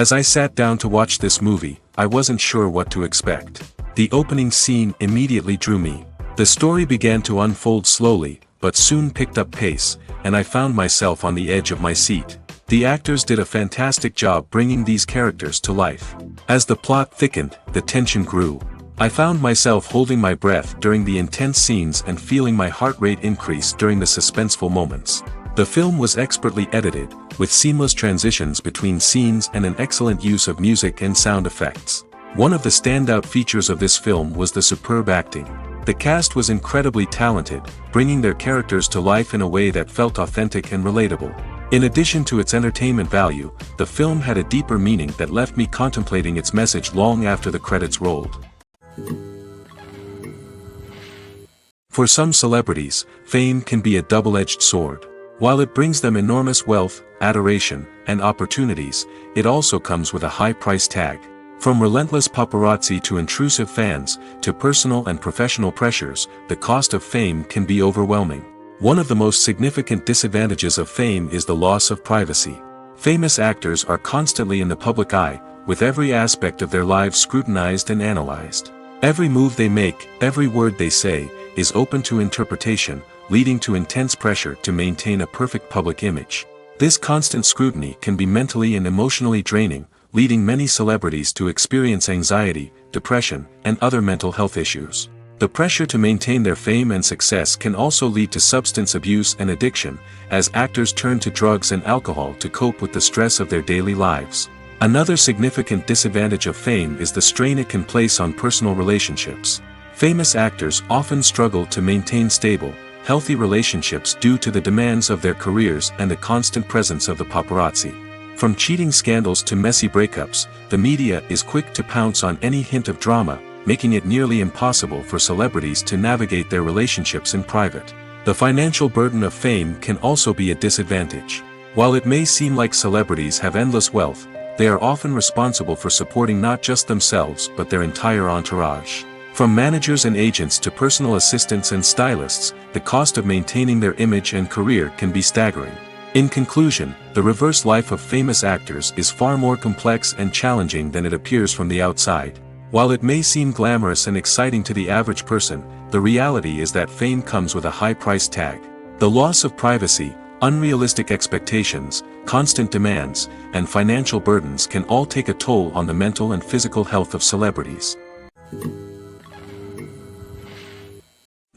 As I sat down to watch this movie, I wasn't sure what to expect. The opening scene immediately drew me. The story began to unfold slowly, but soon picked up pace, and I found myself on the edge of my seat. The actors did a fantastic job bringing these characters to life. As the plot thickened, the tension grew. I found myself holding my breath during the intense scenes and feeling my heart rate increase during the suspenseful moments. The film was expertly edited, with seamless transitions between scenes and an excellent use of music and sound effects. One of the standout features of this film was the superb acting. The cast was incredibly talented, bringing their characters to life in a way that felt authentic and relatable. In addition to its entertainment value, the film had a deeper meaning that left me contemplating its message long after the credits rolled. For some celebrities, fame can be a double-edged sword. While it brings them enormous wealth, adoration, and opportunities, it also comes with a high price tag. From relentless paparazzi to intrusive fans, to personal and professional pressures, the cost of fame can be overwhelming. One of the most significant disadvantages of fame is the loss of privacy. Famous actors are constantly in the public eye, with every aspect of their lives scrutinized and analyzed. Every move they make, every word they say, is open to interpretation, leading to intense pressure to maintain a perfect public image. This constant scrutiny can be mentally and emotionally draining, leading many celebrities to experience anxiety, depression, and other mental health issues. The pressure to maintain their fame and success can also lead to substance abuse and addiction, as actors turn to drugs and alcohol to cope with the stress of their daily lives. Another significant disadvantage of fame is the strain it can place on personal relationships. Famous actors often struggle to maintain stable, healthy relationships due to the demands of their careers and the constant presence of the paparazzi. From cheating scandals to messy breakups, the media is quick to pounce on any hint of drama, making it nearly impossible for celebrities to navigate their relationships in private. The financial burden of fame can also be a disadvantage. While it may seem like celebrities have endless wealth, they are often responsible for supporting not just themselves but their entire entourage. From managers and agents to personal assistants and stylists, the cost of maintaining their image and career can be staggering. In conclusion, the reverse life of famous actors is far more complex and challenging than it appears from the outside. While it may seem glamorous and exciting to the average person, the reality is that fame comes with a high price tag. The loss of privacy, unrealistic expectations, constant demands, and financial burdens can all take a toll on the mental and physical health of celebrities.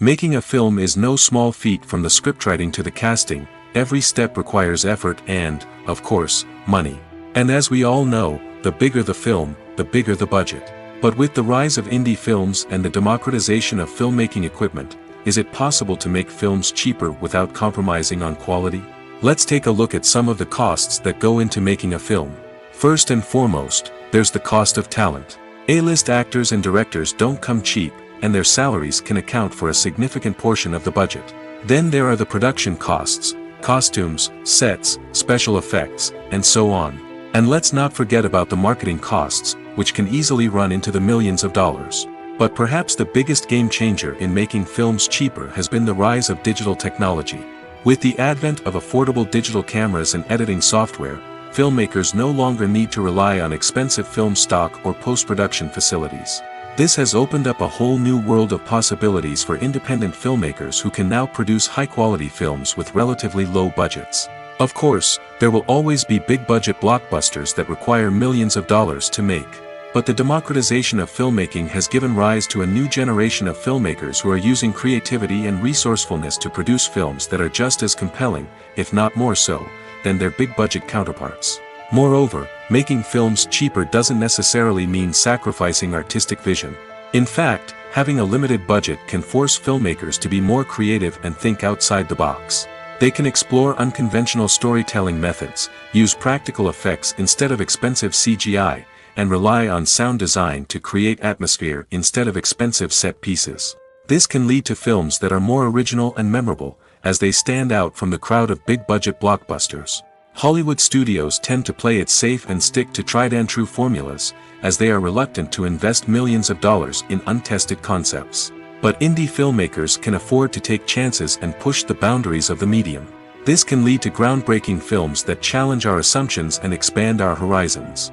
Making a film is no small feat. From the scriptwriting to the casting, every step requires effort and, of course, money. And as we all know, the bigger the film, the bigger the budget. But with the rise of indie films and the democratization of filmmaking equipment, is it possible to make films cheaper without compromising on quality? Let's take a look at some of the costs that go into making a film. First and foremost, there's the cost of talent. A-list actors and directors don't come cheap, and their salaries can account for a significant portion of the budget. Then there are the production costs, costumes, sets, special effects, and so on. And let's not forget about the marketing costs, which can easily run into the millions of dollars. But perhaps the biggest game changer in making films cheaper has been the rise of digital technology. With the advent of affordable digital cameras and editing software, filmmakers no longer need to rely on expensive film stock or post-production facilities. This has opened up a whole new world of possibilities for independent filmmakers who can now produce high-quality films with relatively low budgets. Of course, there will always be big-budget blockbusters that require millions of dollars to make. But the democratization of filmmaking has given rise to a new generation of filmmakers who are using creativity and resourcefulness to produce films that are just as compelling, if not more so, than their big-budget counterparts. Moreover, making films cheaper doesn't necessarily mean sacrificing artistic vision. In fact, having a limited budget can force filmmakers to be more creative and think outside the box. They can explore unconventional storytelling methods, use practical effects instead of expensive CGI, and rely on sound design to create atmosphere instead of expensive set pieces. This can lead to films that are more original and memorable, as they stand out from the crowd of big-budget blockbusters. Hollywood studios tend to play it safe and stick to tried-and-true formulas, as they are reluctant to invest millions of dollars in untested concepts. But indie filmmakers can afford to take chances and push the boundaries of the medium. This can lead to groundbreaking films that challenge our assumptions and expand our horizons.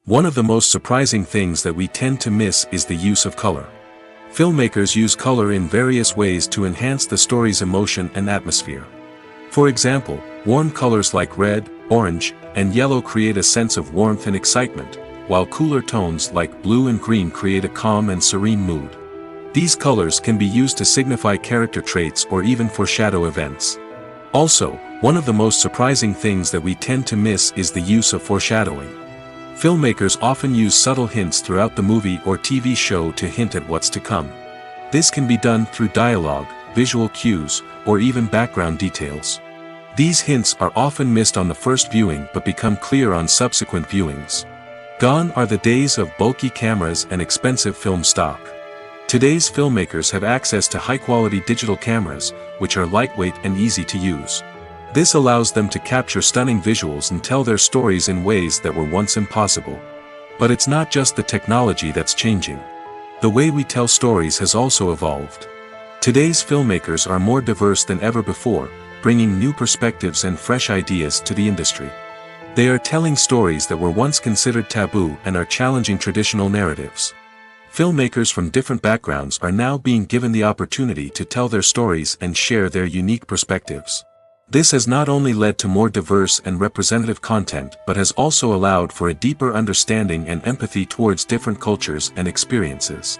One of the most surprising things that we tend to miss is the use of color. Filmmakers use color in various ways to enhance the story's emotion and atmosphere. For example, warm colors like red, orange, and yellow create a sense of warmth and excitement, while cooler tones like blue and green create a calm and serene mood. These colors can be used to signify character traits or even foreshadow events. Also, one of the most surprising things that we tend to miss is the use of foreshadowing. Filmmakers often use subtle hints throughout the movie or TV show to hint at what's to come. This can be done through dialogue, visual cues, or even background details. These hints are often missed on the first viewing but become clear on subsequent viewings. Gone are the days of bulky cameras and expensive film stock. Today's filmmakers have access to high-quality digital cameras, which are lightweight and easy to use. This allows them to capture stunning visuals and tell their stories in ways that were once impossible. But it's not just the technology that's changing. The way we tell stories has also evolved. Today's filmmakers are more diverse than ever before, bringing new perspectives and fresh ideas to the industry. They are telling stories that were once considered taboo and are challenging traditional narratives. Filmmakers from different backgrounds are now being given the opportunity to tell their stories and share their unique perspectives. This has not only led to more diverse and representative content but has also allowed for a deeper understanding and empathy towards different cultures and experiences.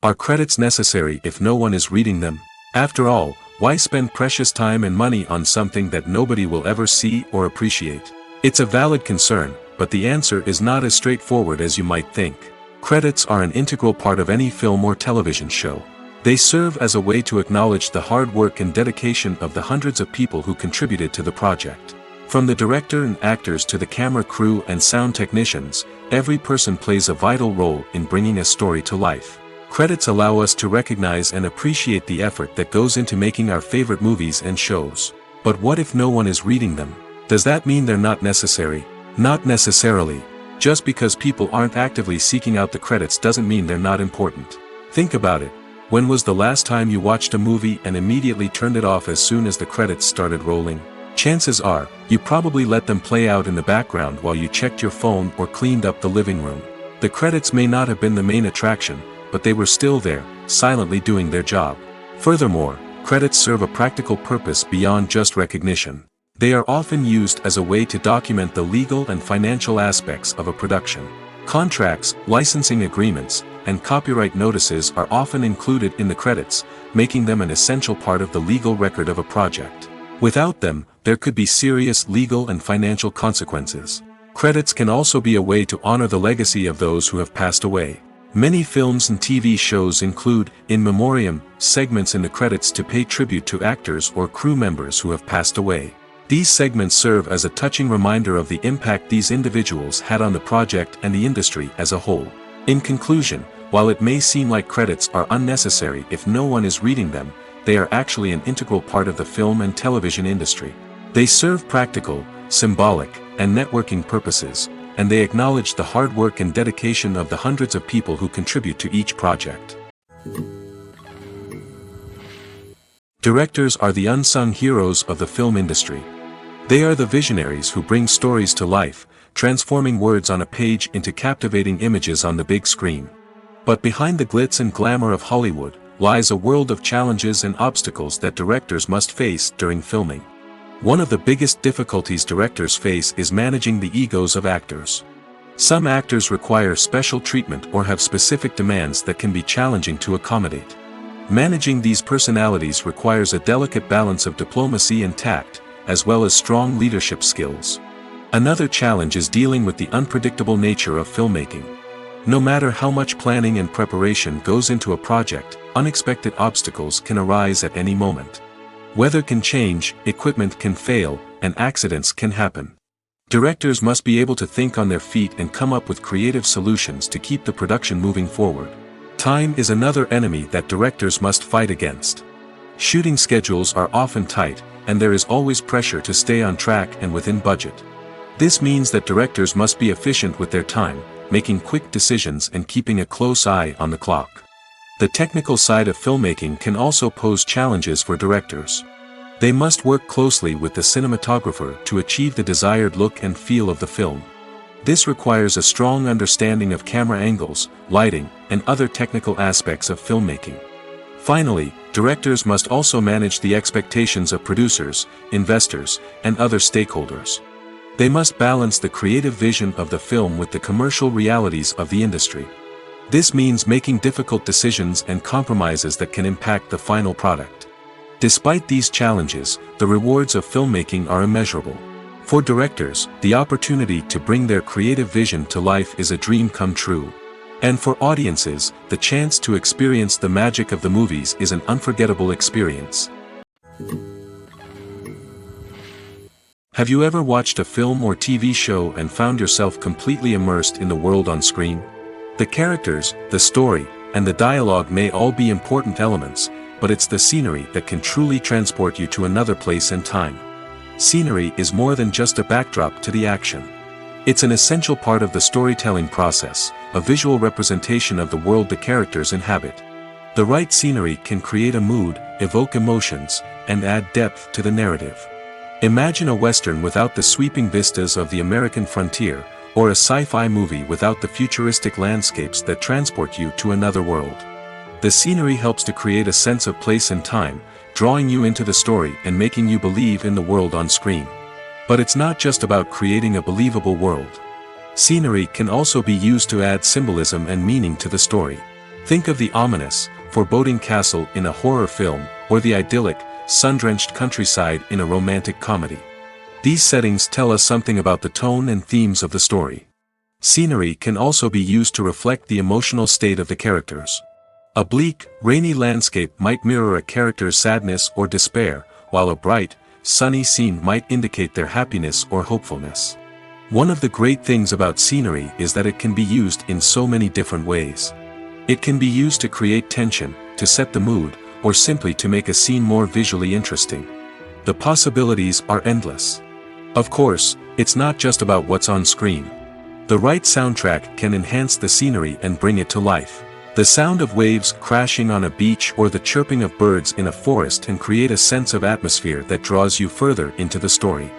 Are credits necessary if no one is reading them? After all, why spend precious time and money on something that nobody will ever see or appreciate? It's a valid concern, but the answer is not as straightforward as you might think. Credits are an integral part of any film or television show. They serve as a way to acknowledge the hard work and dedication of the hundreds of people who contributed to the project. From the director and actors to the camera crew and sound technicians, every person plays a vital role in bringing a story to life. Credits allow us to recognize and appreciate the effort that goes into making our favorite movies and shows. But what if no one is reading them? Does that mean they're not necessary? Not necessarily. Just because people aren't actively seeking out the credits doesn't mean they're not important. Think about it. When was the last time you watched a movie and immediately turned it off as soon as the credits started rolling? Chances are, you probably let them play out in the background while you checked your phone or cleaned up the living room. The credits may not have been the main attraction, but they were still there, silently doing their job. Furthermore, credits serve a practical purpose beyond just recognition. They are often used as a way to document the legal and financial aspects of a production. Contracts, licensing agreements, and copyright notices are often included in the credits, making them an essential part of the legal record of a project. Without them, there could be serious legal and financial consequences. Credits can also be a way to honor the legacy of those who have passed away. Many films and TV shows include, in memoriam, segments in the credits to pay tribute to actors or crew members who have passed away. These segments serve as a touching reminder of the impact these individuals had on the project and the industry as a whole. In conclusion, while it may seem like credits are unnecessary if no one is reading them, they are actually an integral part of the film and television industry. They serve practical, symbolic, and networking purposes, and they acknowledge the hard work and dedication of the hundreds of people who contribute to each project. Directors are the unsung heroes of the film industry. They are the visionaries who bring stories to life, transforming words on a page into captivating images on the big screen. But behind the glitz and glamour of Hollywood, lies a world of challenges and obstacles that directors must face during filming. One of the biggest difficulties directors face is managing the egos of actors. Some actors require special treatment or have specific demands that can be challenging to accommodate. Managing these personalities requires a delicate balance of diplomacy and tact, as well as strong leadership skills. Another challenge is dealing with the unpredictable nature of filmmaking. No matter how much planning and preparation goes into a project, unexpected obstacles can arise at any moment. Weather can change, equipment can fail, and accidents can happen. Directors must be able to think on their feet and come up with creative solutions to keep the production moving forward. Time is another enemy that directors must fight against. Shooting schedules are often tight, and there is always pressure to stay on track and within budget. This means that directors must be efficient with their time, making quick decisions and keeping a close eye on the clock. The technical side of filmmaking can also pose challenges for directors. They must work closely with the cinematographer to achieve the desired look and feel of the film. This requires a strong understanding of camera angles, lighting, and other technical aspects of filmmaking. Finally, directors must also manage the expectations of producers, investors, and other stakeholders. They must balance the creative vision of the film with the commercial realities of the industry. This means making difficult decisions and compromises that can impact the final product. Despite these challenges, the rewards of filmmaking are immeasurable. For directors, the opportunity to bring their creative vision to life is a dream come true. And for audiences, the chance to experience the magic of the movies is an unforgettable experience. Have you ever watched a film or TV show and found yourself completely immersed in the world on screen? The characters, the story, and the dialogue may all be important elements, but it's the scenery that can truly transport you to another place and time. Scenery is more than just a backdrop to the action. It's an essential part of the storytelling process, a visual representation of the world the characters inhabit. The right scenery can create a mood, evoke emotions, and add depth to the narrative. Imagine a Western without the sweeping vistas of the American frontier, or a sci-fi movie without the futuristic landscapes that transport you to another world. The scenery helps to create a sense of place and time, drawing you into the story and making you believe in the world on screen. But it's not just about creating a believable world. Scenery can also be used to add symbolism and meaning to the story. Think of the ominous, foreboding castle in a horror film, or the idyllic, sun-drenched countryside in a romantic comedy. These settings tell us something about the tone and themes of the story. Scenery can also be used to reflect the emotional state of the characters. A bleak, rainy landscape might mirror a character's sadness or despair, while a bright, sunny scene might indicate their happiness or hopefulness. One of the great things about scenery is that it can be used in so many different ways. It can be used to create tension, to set the mood, or simply to make a scene more visually interesting. The possibilities are endless. Of course, it's not just about what's on screen. The right soundtrack can enhance the scenery and bring it to life. The sound of waves crashing on a beach or the chirping of birds in a forest can create a sense of atmosphere that draws you further into the story.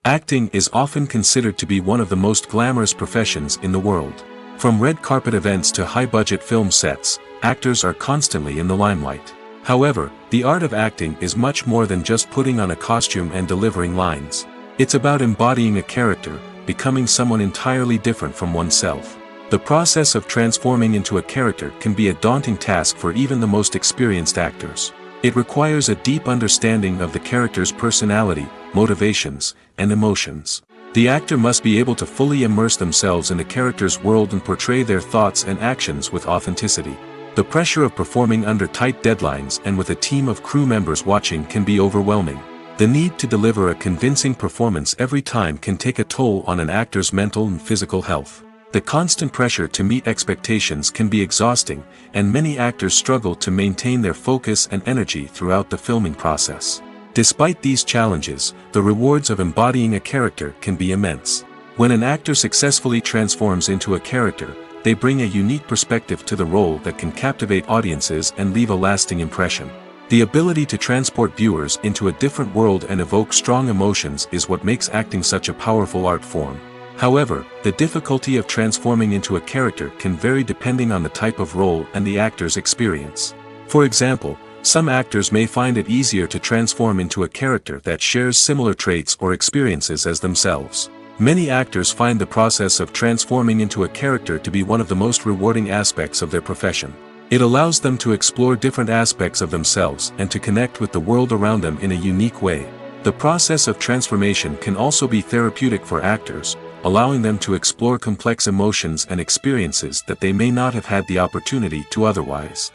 Acting is often considered to be one of the most glamorous professions in the world. From red carpet events to high-budget film sets, actors are constantly in the limelight. However, the art of acting is much more than just putting on a costume and delivering lines. It's about embodying a character, becoming someone entirely different from oneself. The process of transforming into a character can be a daunting task for even the most experienced actors. It requires a deep understanding of the character's personality, motivations, and emotions. The actor must be able to fully immerse themselves in the character's world and portray their thoughts and actions with authenticity. The pressure of performing under tight deadlines and with a team of crew members watching can be overwhelming. The need to deliver a convincing performance every time can take a toll on an actor's mental and physical health. The constant pressure to meet expectations can be exhausting, and many actors struggle to maintain their focus and energy throughout the filming process. Despite these challenges, the rewards of embodying a character can be immense. When an actor successfully transforms into a character, they bring a unique perspective to the role that can captivate audiences and leave a lasting impression. The ability to transport viewers into a different world and evoke strong emotions is what makes acting such a powerful art form. However, the difficulty of transforming into a character can vary depending on the type of role and the actor's experience. For example, some actors may find it easier to transform into a character that shares similar traits or experiences as themselves. Many actors find the process of transforming into a character to be one of the most rewarding aspects of their profession. It allows them to explore different aspects of themselves and to connect with the world around them in a unique way. The process of transformation can also be therapeutic for actors, allowing them to explore complex emotions and experiences that they may not have had the opportunity to otherwise.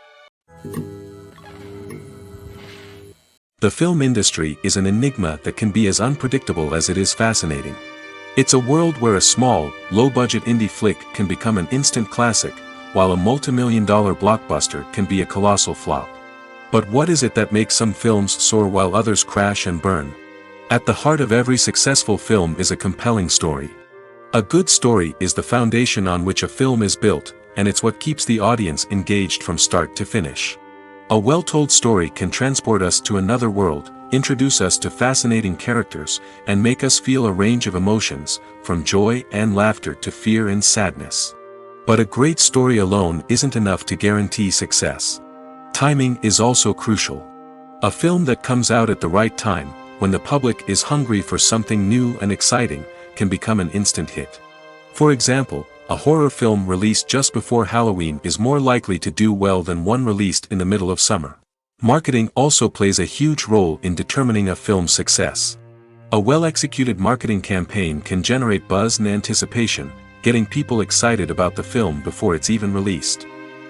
The film industry is an enigma that can be as unpredictable as it is fascinating. It's a world where a small, low-budget indie flick can become an instant classic, while a multi-million-dollar blockbuster can be a colossal flop. But what is it that makes some films soar while others crash and burn? At the heart of every successful film is a compelling story. A good story is the foundation on which a film is built, and it's what keeps the audience engaged from start to finish. A well-told story can transport us to another world, introduce us to fascinating characters, and make us feel a range of emotions, from joy and laughter to fear and sadness. But a great story alone isn't enough to guarantee success. Timing is also crucial. A film that comes out at the right time, when the public is hungry for something new and exciting, can become an instant hit. For example, a horror film released just before Halloween is more likely to do well than one released in the middle of summer. Marketing also plays a huge role in determining a film's success. A well-executed marketing campaign can generate buzz and anticipation, getting people excited about the film before it's even released.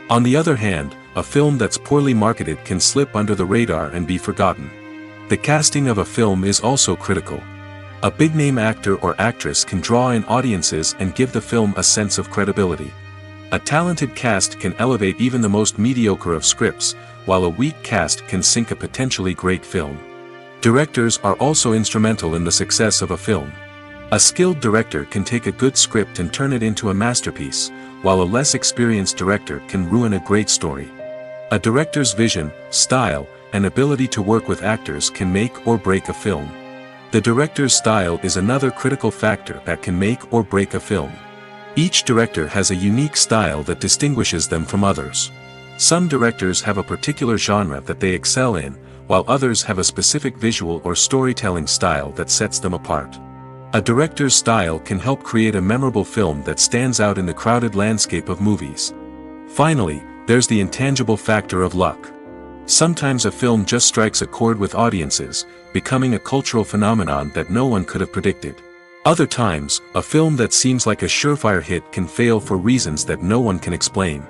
On the other hand, a film that's poorly marketed can slip under the radar and be forgotten. The casting of a film is also critical. A big-name actor or actress can draw in audiences and give the film a sense of credibility. A talented cast can elevate even the most mediocre of scripts, while a weak cast can sink a potentially great film. Directors are also instrumental in the success of a film. A skilled director can take a good script and turn it into a masterpiece, while a less experienced director can ruin a great story. A director's vision, style, and ability to work with actors can make or break a film. The director's style is another critical factor that can make or break a film. Each director has a unique style that distinguishes them from others. Some directors have a particular genre that they excel in, while others have a specific visual or storytelling style that sets them apart. A director's style can help create a memorable film that stands out in the crowded landscape of movies. Finally, there's the intangible factor of luck. Sometimes a film just strikes a chord with audiences, becoming a cultural phenomenon that no one could have predicted. Other times, a film that seems like a surefire hit can fail for reasons that no one can explain.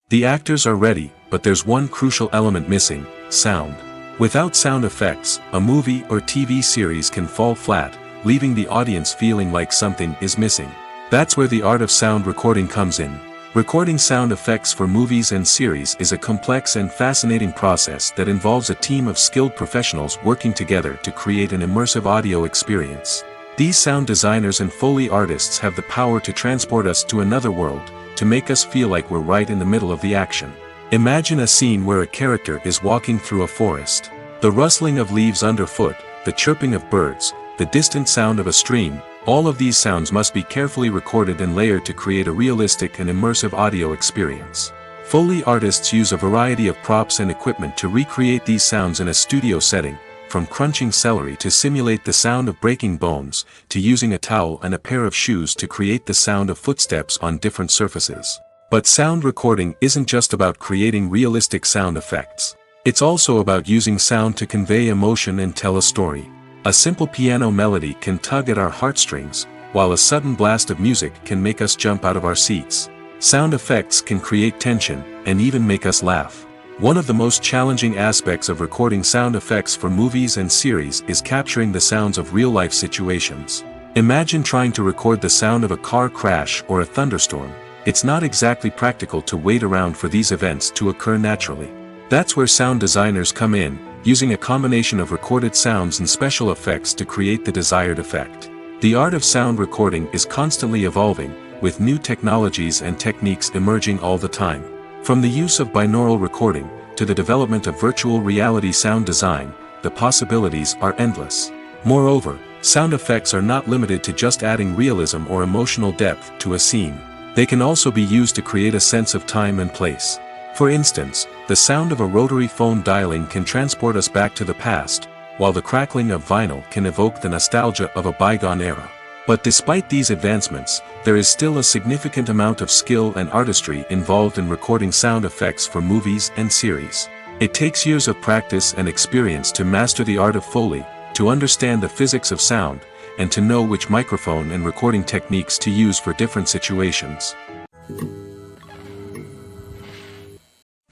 The actors are ready, but there's one crucial element missing: sound. Without sound effects, a movie or TV series can fall flat, leaving the audience feeling like something is missing. That's where the art of sound recording comes in. Recording sound effects for movies and series is a complex and fascinating process that involves a team of skilled professionals working together to create an immersive audio experience. These sound designers and Foley artists have the power to transport us to another world, to make us feel like we're right in the middle of the action. Imagine a scene where a character is walking through a forest. The rustling of leaves underfoot, the chirping of birds, the distant sound of a stream, all of these sounds must be carefully recorded and layered to create a realistic and immersive audio experience. Foley artists use a variety of props and equipment to recreate these sounds in a studio setting, from crunching celery to simulate the sound of breaking bones, to using a towel and a pair of shoes to create the sound of footsteps on different surfaces. But sound recording isn't just about creating realistic sound effects. It's also about using sound to convey emotion and tell a story. A simple piano melody can tug at our heartstrings, while a sudden blast of music can make us jump out of our seats. Sound effects can create tension, and even make us laugh. One of the most challenging aspects of recording sound effects for movies and series is capturing the sounds of real-life situations. Imagine trying to record the sound of a car crash or a thunderstorm. It's not exactly practical to wait around for these events to occur naturally. That's where sound designers come in, using a combination of recorded sounds and special effects to create the desired effect. The art of sound recording is constantly evolving, with new technologies and techniques emerging all the time. From the use of binaural recording, to the development of virtual reality sound design, the possibilities are endless. Moreover, sound effects are not limited to just adding realism or emotional depth to a scene. They can also be used to create a sense of time and place. For instance, the sound of a rotary phone dialing can transport us back to the past, while the crackling of vinyl can evoke the nostalgia of a bygone era. But despite these advancements, there is still a significant amount of skill and artistry involved in recording sound effects for movies and series. It takes years of practice and experience to master the art of Foley, to understand the physics of sound, and to know which microphone and recording techniques to use for different situations.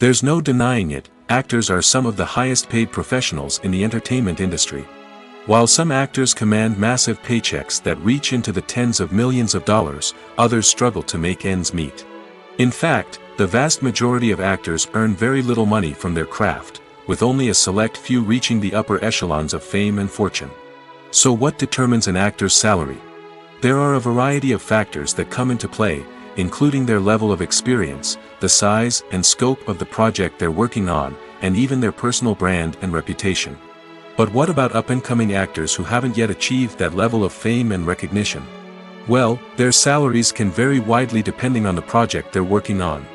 There's no denying it, actors are some of the highest paid professionals in the entertainment industry. While some actors command massive paychecks that reach into the tens of millions of dollars, others struggle to make ends meet. In fact, the vast majority of actors earn very little money from their craft, with only a select few reaching the upper echelons of fame and fortune. So what determines an actor's salary? There are a variety of factors that come into play, including their level of experience, the size and scope of the project they're working on, and even their personal brand and reputation. But what about up-and-coming actors who haven't yet achieved that level of fame and recognition? Well, their salaries can vary widely depending on the project they're working on.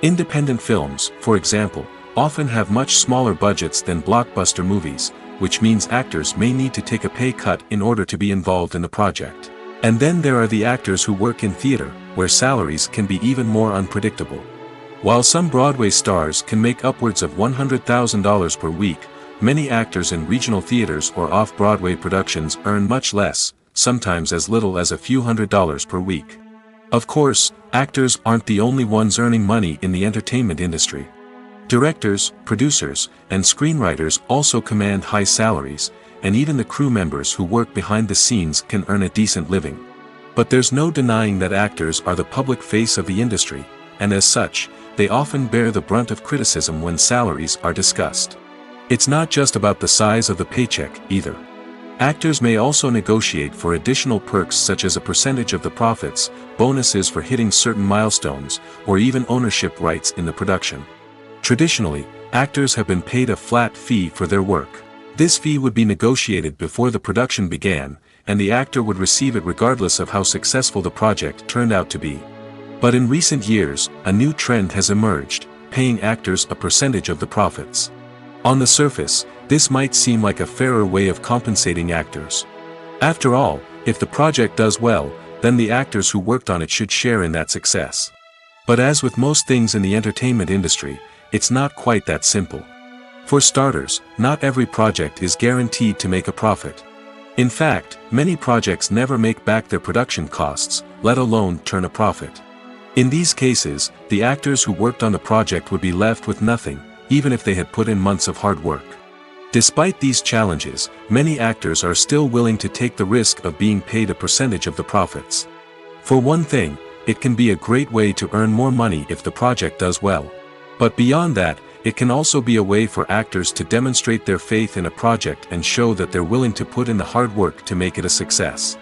Independent films, for example, often have much smaller budgets than blockbuster movies, which means actors may need to take a pay cut in order to be involved in the project. And then there are the actors who work in theater, where salaries can be even more unpredictable. While some Broadway stars can make upwards of $100,000 per week, many actors in regional theaters or off-Broadway productions earn much less, sometimes as little as a few $100s per week. Of course, actors aren't the only ones earning money in the entertainment industry. Directors, producers, and screenwriters also command high salaries, and even the crew members who work behind the scenes can earn a decent living. But there's no denying that actors are the public face of the industry, and as such, they often bear the brunt of criticism when salaries are discussed. It's not just about the size of the paycheck, either. Actors may also negotiate for additional perks such as a percentage of the profits, bonuses for hitting certain milestones, or even ownership rights in the production. Traditionally, actors have been paid a flat fee for their work. This fee would be negotiated before the production began, and the actor would receive it regardless of how successful the project turned out to be. But in recent years, a new trend has emerged, paying actors a percentage of the profits. On the surface, this might seem like a fairer way of compensating actors. After all, if the project does well, then the actors who worked on it should share in that success. But as with most things in the entertainment industry, it's not quite that simple. For starters, not every project is guaranteed to make a profit. In fact, many projects never make back their production costs, let alone turn a profit. In these cases, the actors who worked on the project would be left with nothing, even if they had put in months of hard work. Despite these challenges, many actors are still willing to take the risk of being paid a percentage of the profits. For one thing, it can be a great way to earn more money if the project does well. But beyond that, it can also be a way for actors to demonstrate their faith in a project and show that they're willing to put in the hard work to make it a success.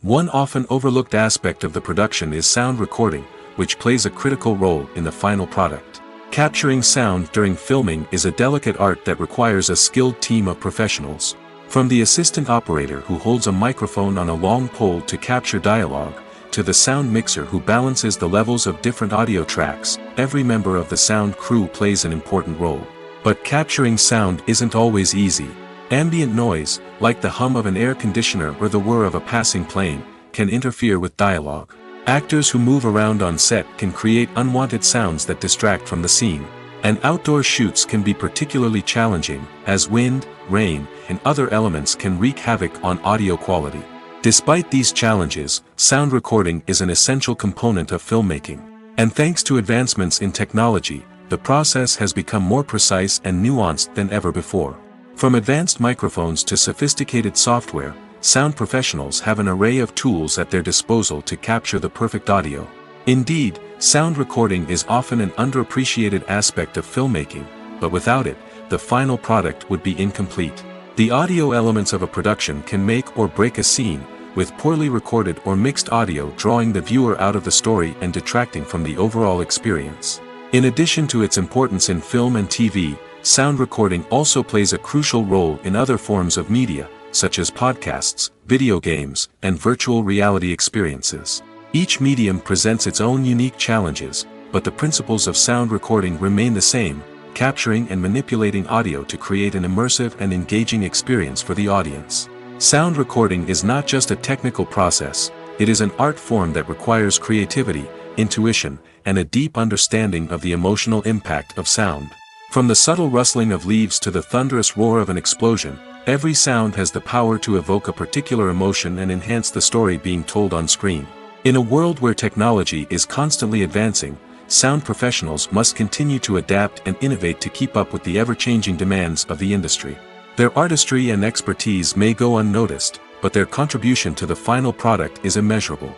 One often overlooked aspect of the production is sound recording, which plays a critical role in the final product. Capturing sound during filming is a delicate art that requires a skilled team of professionals. From the assistant operator who holds a microphone on a long pole to capture dialogue, to the sound mixer who balances the levels of different audio tracks, every member of the sound crew plays an important role. But capturing sound isn't always easy. Ambient noise, like the hum of an air conditioner or the whir of a passing plane, can interfere with dialogue. Actors who move around on set can create unwanted sounds that distract from the scene. And outdoor shoots can be particularly challenging, as wind, rain, and other elements can wreak havoc on audio quality. Despite these challenges, sound recording is an essential component of filmmaking. And thanks to advancements in technology, the process has become more precise and nuanced than ever before. From advanced microphones to sophisticated software, sound professionals have an array of tools at their disposal to capture the perfect audio. Indeed, sound recording is often an underappreciated aspect of filmmaking, but without it, the final product would be incomplete. The audio elements of a production can make or break a scene, with poorly recorded or mixed audio drawing the viewer out of the story and detracting from the overall experience. In addition to its importance in film and TV, sound recording also plays a crucial role in other forms of media, such as podcasts, video games, and virtual reality experiences. Each medium presents its own unique challenges, but the principles of sound recording remain the same, capturing and manipulating audio to create an immersive and engaging experience for the audience. Sound recording is not just a technical process, it is an art form that requires creativity, intuition, and a deep understanding of the emotional impact of sound. From the subtle rustling of leaves to the thunderous roar of an explosion, every sound has the power to evoke a particular emotion and enhance the story being told on screen. In a world where technology is constantly advancing, sound professionals must continue to adapt and innovate to keep up with the ever-changing demands of the industry. Their artistry and expertise may go unnoticed, but their contribution to the final product is immeasurable.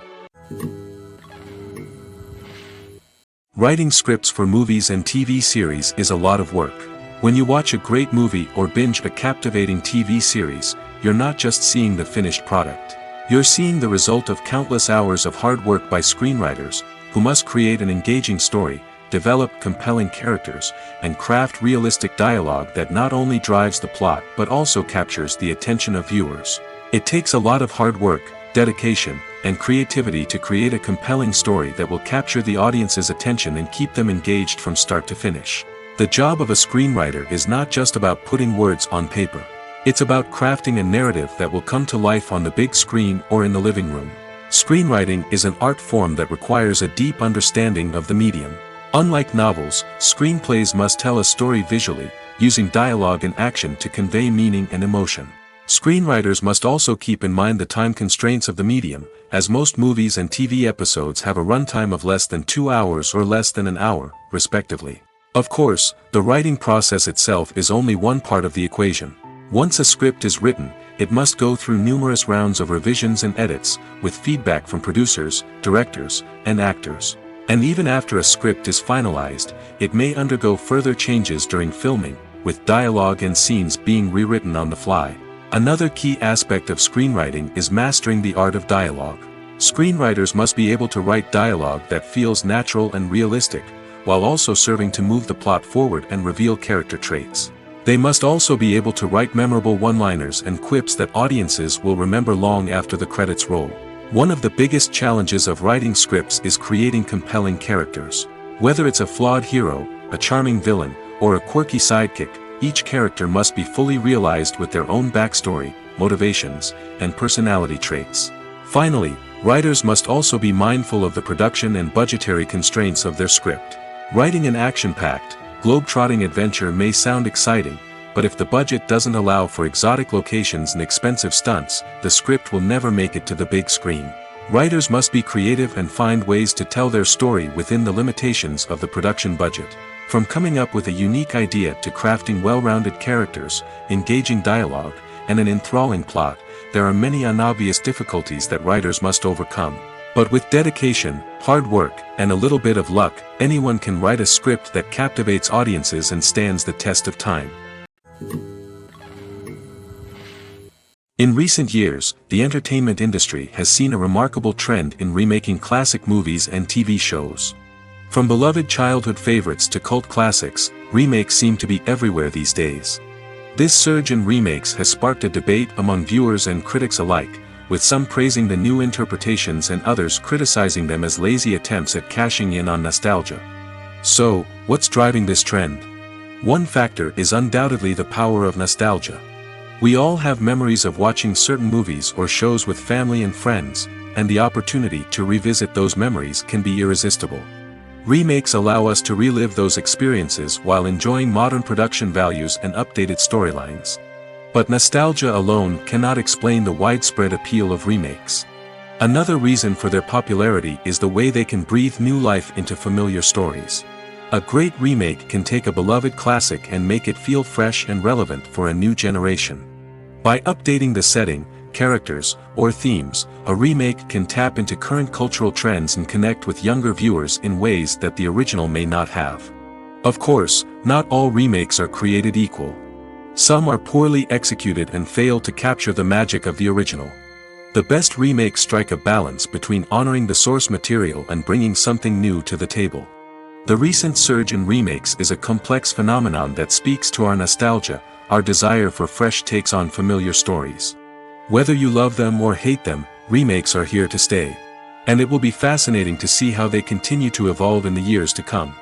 Writing scripts for movies and TV series is a lot of work. When you watch a great movie or binge a captivating TV series, you're not just seeing the finished product. You're seeing the result of countless hours of hard work by screenwriters, who must create an engaging story, develop compelling characters, and craft realistic dialogue that not only drives the plot but also captures the attention of viewers. It takes a lot of hard work, dedication, and creativity to create a compelling story that will capture the audience's attention and keep them engaged from start to finish. The job of a screenwriter is not just about putting words on paper. It's about crafting a narrative that will come to life on the big screen or in the living room. Screenwriting is an art form that requires a deep understanding of the medium. Unlike novels, screenplays must tell a story visually, using dialogue and action to convey meaning and emotion. Screenwriters must also keep in mind the time constraints of the medium, as most movies and TV episodes have a runtime of less than 2 hours or less than an hour, respectively. Of course, the writing process itself is only one part of the equation. Once a script is written, it must go through numerous rounds of revisions and edits, with feedback from producers, directors, and actors. And even after a script is finalized, it may undergo further changes during filming, with dialogue and scenes being rewritten on the fly. Another key aspect of screenwriting is mastering the art of dialogue. Screenwriters must be able to write dialogue that feels natural and realistic, while also serving to move the plot forward and reveal character traits. They must also be able to write memorable one-liners and quips that audiences will remember long after the credits roll. One of the biggest challenges of writing scripts is creating compelling characters. Whether it's a flawed hero, a charming villain, or a quirky sidekick, each character must be fully realized with their own backstory, motivations, and personality traits. Finally, writers must also be mindful of the production and budgetary constraints of their script. Writing an action-packed, globe-trotting adventure may sound exciting, but if the budget doesn't allow for exotic locations and expensive stunts, the script will never make it to the big screen. Writers must be creative and find ways to tell their story within the limitations of the production budget. From coming up with a unique idea to crafting well-rounded characters, engaging dialogue, and an enthralling plot, there are many unobvious difficulties that writers must overcome. But with dedication, hard work, and a little bit of luck, anyone can write a script that captivates audiences and stands the test of time. In recent years, the entertainment industry has seen a remarkable trend in remaking classic movies and TV shows. From beloved childhood favorites to cult classics, remakes seem to be everywhere these days. This surge in remakes has sparked a debate among viewers and critics alike, with some praising the new interpretations and others criticizing them as lazy attempts at cashing in on nostalgia. So, what's driving this trend? One factor is undoubtedly the power of nostalgia. We all have memories of watching certain movies or shows with family and friends, and the opportunity to revisit those memories can be irresistible. Remakes allow us to relive those experiences while enjoying modern production values and updated storylines. But nostalgia alone cannot explain the widespread appeal of remakes. Another reason for their popularity is the way they can breathe new life into familiar stories. A great remake can take a beloved classic and make it feel fresh and relevant for a new generation. By updating the setting, characters, or themes, a remake can tap into current cultural trends and connect with younger viewers in ways that the original may not have. Of course, not all remakes are created equal. Some are poorly executed and fail to capture the magic of the original. The best remakes strike a balance between honoring the source material and bringing something new to the table. The recent surge in remakes is a complex phenomenon that speaks to our nostalgia, our desire for fresh takes on familiar stories. Whether you love them or hate them, remakes are here to stay. And it will be fascinating to see how they continue to evolve in the years to come.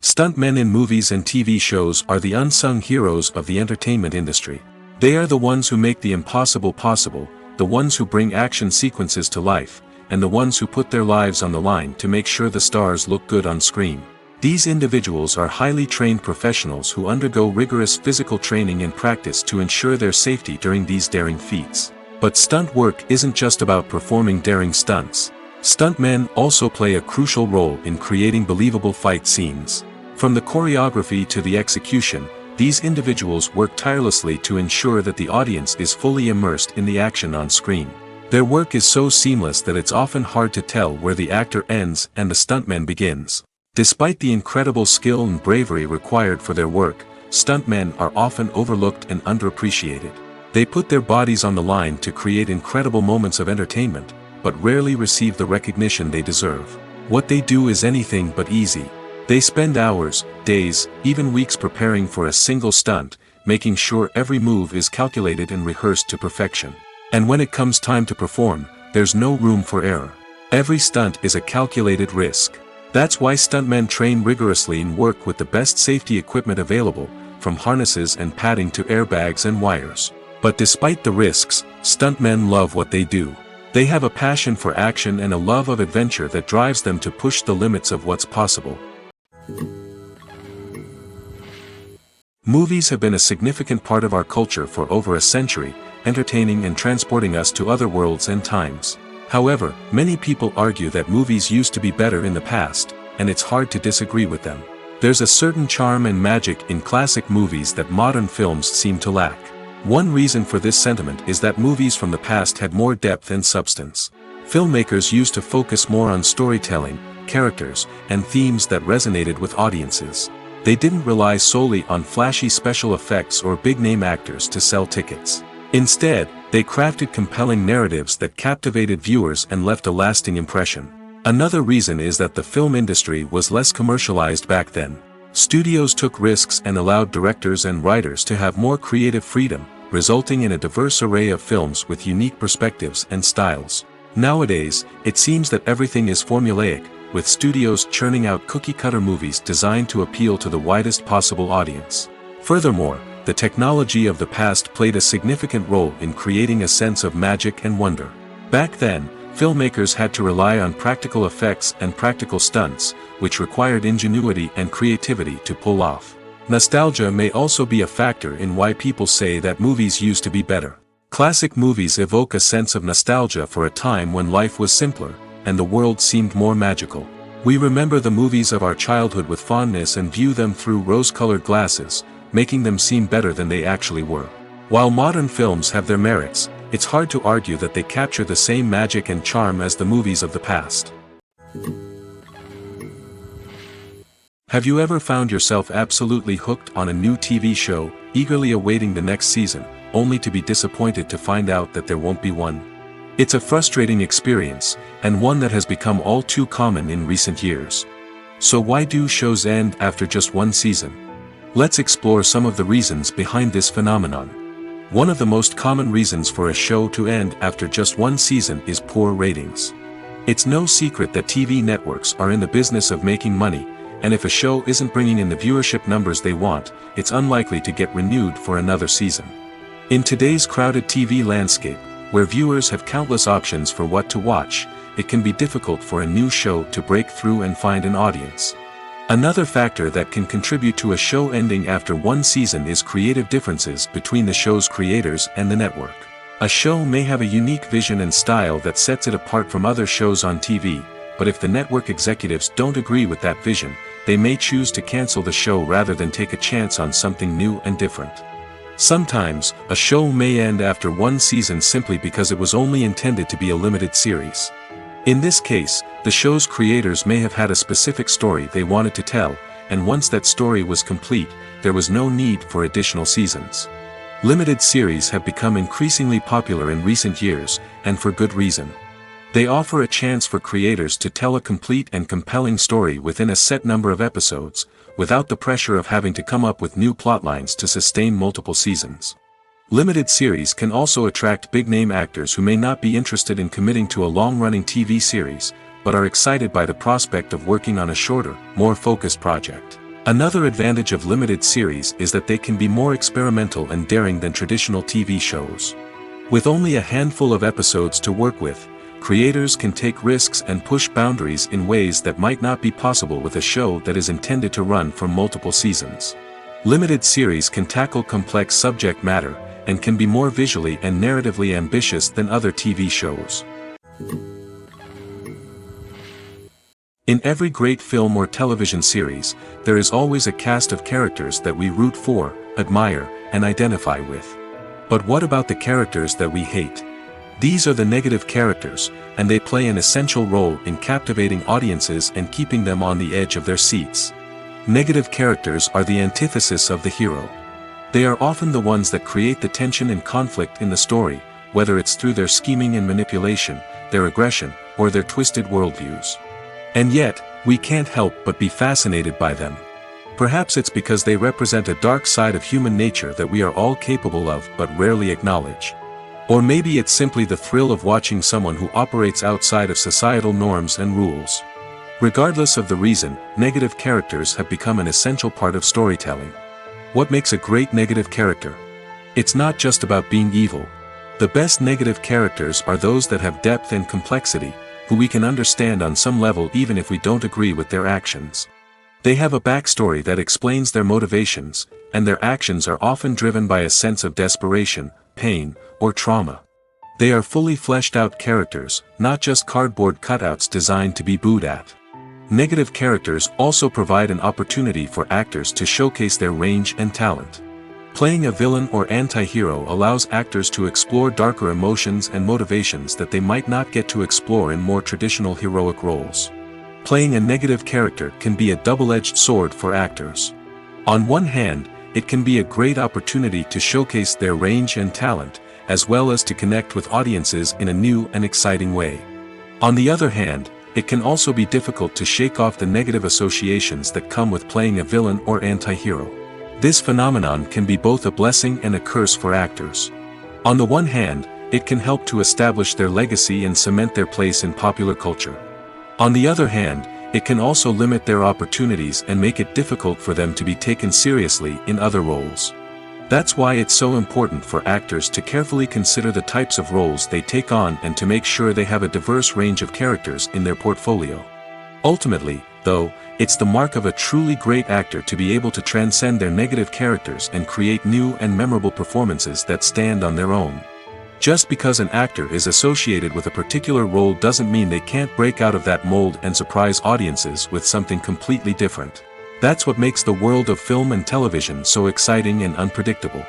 Stuntmen in movies and TV shows are the unsung heroes of the entertainment industry. They are the ones who make the impossible possible, the ones who bring action sequences to life, and the ones who put their lives on the line to make sure the stars look good on screen. These individuals are highly trained professionals who undergo rigorous physical training and practice to ensure their safety during these daring feats. But stunt work isn't just about performing daring stunts. Stuntmen also play a crucial role in creating believable fight scenes. From the choreography to the execution, these individuals work tirelessly to ensure that the audience is fully immersed in the action on screen. Their work is so seamless that it's often hard to tell where the actor ends and the stuntman begins. Despite the incredible skill and bravery required for their work, stuntmen are often overlooked and underappreciated. They put their bodies on the line to create incredible moments of entertainment, but rarely receive the recognition they deserve. What they do is anything but easy. They spend hours, days, even weeks preparing for a single stunt, making sure every move is calculated and rehearsed to perfection. And when it comes time to perform, there's no room for error. Every stunt is a calculated risk. That's why stuntmen train rigorously and work with the best safety equipment available, from harnesses and padding to airbags and wires. But despite the risks, stuntmen love what they do. They have a passion for action and a love of adventure that drives them to push the limits of what's possible. Movies have been a significant part of our culture for over a century, entertaining and transporting us to other worlds and times. However, many people argue that movies used to be better in the past, and it's hard to disagree with them. There's a certain charm and magic in classic movies that modern films seem to lack. One reason for this sentiment is that movies from the past had more depth and substance. Filmmakers used to focus more on storytelling, characters, and themes that resonated with audiences. They didn't rely solely on flashy special effects or big-name actors to sell tickets. Instead, they crafted compelling narratives that captivated viewers and left a lasting impression. Another reason is that the film industry was less commercialized back then. Studios took risks and allowed directors and writers to have more creative freedom, resulting in a diverse array of films with unique perspectives and styles. Nowadays, it seems that everything is formulaic, with studios churning out cookie-cutter movies designed to appeal to the widest possible audience. Furthermore, the technology of the past played a significant role in creating a sense of magic and wonder. Back then, filmmakers had to rely on practical effects and practical stunts, which required ingenuity and creativity to pull off. Nostalgia may also be a factor in why people say that movies used to be better. Classic movies evoke a sense of nostalgia for a time when life was simpler, and the world seemed more magical. We remember the movies of our childhood with fondness and view them through rose-colored glasses, making them seem better than they actually were. While modern films have their merits, it's hard to argue that they capture the same magic and charm as the movies of the past. Have you ever found yourself absolutely hooked on a new TV show, eagerly awaiting the next season, only to be disappointed to find out that there won't be one? It's a frustrating experience, and one that has become all too common in recent years. So why do shows end after just one season? Let's explore some of the reasons behind this phenomenon. One of the most common reasons for a show to end after just one season is poor ratings. It's no secret that TV networks are in the business of making money, and if a show isn't bringing in the viewership numbers they want, it's unlikely to get renewed for another season. In today's crowded TV landscape, where viewers have countless options for what to watch, it can be difficult for a new show to break through and find an audience. Another factor that can contribute to a show ending after one season is creative differences between the show's creators and the network. A show may have a unique vision and style that sets it apart from other shows on TV, but if the network executives don't agree with that vision, they may choose to cancel the show rather than take a chance on something new and different. Sometimes, a show may end after one season simply because it was only intended to be a limited series. In this case, the show's creators may have had a specific story they wanted to tell, and once that story was complete, there was no need for additional seasons. Limited series have become increasingly popular in recent years, and for good reason. They offer a chance for creators to tell a complete and compelling story within a set number of episodes, without the pressure of having to come up with new plotlines to sustain multiple seasons. Limited series can also attract big-name actors who may not be interested in committing to a long-running TV series, but are excited by the prospect of working on a shorter, more focused project. Another advantage of limited series is that they can be more experimental and daring than traditional TV shows. With only a handful of episodes to work with, creators can take risks and push boundaries in ways that might not be possible with a show that is intended to run for multiple seasons. Limited series can tackle complex subject matter, and can be more visually and narratively ambitious than other TV shows. In every great film or television series, there is always a cast of characters that we root for, admire, and identify with. But what about the characters that we hate? These are the negative characters, and they play an essential role in captivating audiences and keeping them on the edge of their seats. Negative characters are the antithesis of the hero. They are often the ones that create the tension and conflict in the story, whether it's through their scheming and manipulation, their aggression, or their twisted worldviews. And yet, we can't help but be fascinated by them. Perhaps it's because they represent a dark side of human nature that we are all capable of but rarely acknowledge. Or maybe it's simply the thrill of watching someone who operates outside of societal norms and rules. Regardless of the reason, negative characters have become an essential part of storytelling. What makes a great negative character? It's not just about being evil. The best negative characters are those that have depth and complexity, who we can understand on some level even if we don't agree with their actions. They have a backstory that explains their motivations, and their actions are often driven by a sense of desperation, pain, or trauma. They are fully fleshed out characters, not just cardboard cutouts designed to be booed at. Negative characters also provide an opportunity for actors to showcase their range and talent. Playing a villain or anti-hero allows actors to explore darker emotions and motivations that they might not get to explore in more traditional heroic roles. Playing a negative character can be a double-edged sword for actors. On one hand, it can be a great opportunity to showcase their range and talent, as well as to connect with audiences in a new and exciting way. On the other hand, it can also be difficult to shake off the negative associations that come with playing a villain or anti-hero. This phenomenon can be both a blessing and a curse for actors. On the one hand, it can help to establish their legacy and cement their place in popular culture. On the other hand, it can also limit their opportunities and make it difficult for them to be taken seriously in other roles. That's why it's so important for actors to carefully consider the types of roles they take on and to make sure they have a diverse range of characters in their portfolio. Ultimately, though, it's the mark of a truly great actor to be able to transcend their negative characters and create new and memorable performances that stand on their own. Just because an actor is associated with a particular role doesn't mean they can't break out of that mold and surprise audiences with something completely different. That's what makes the world of film and television so exciting and unpredictable.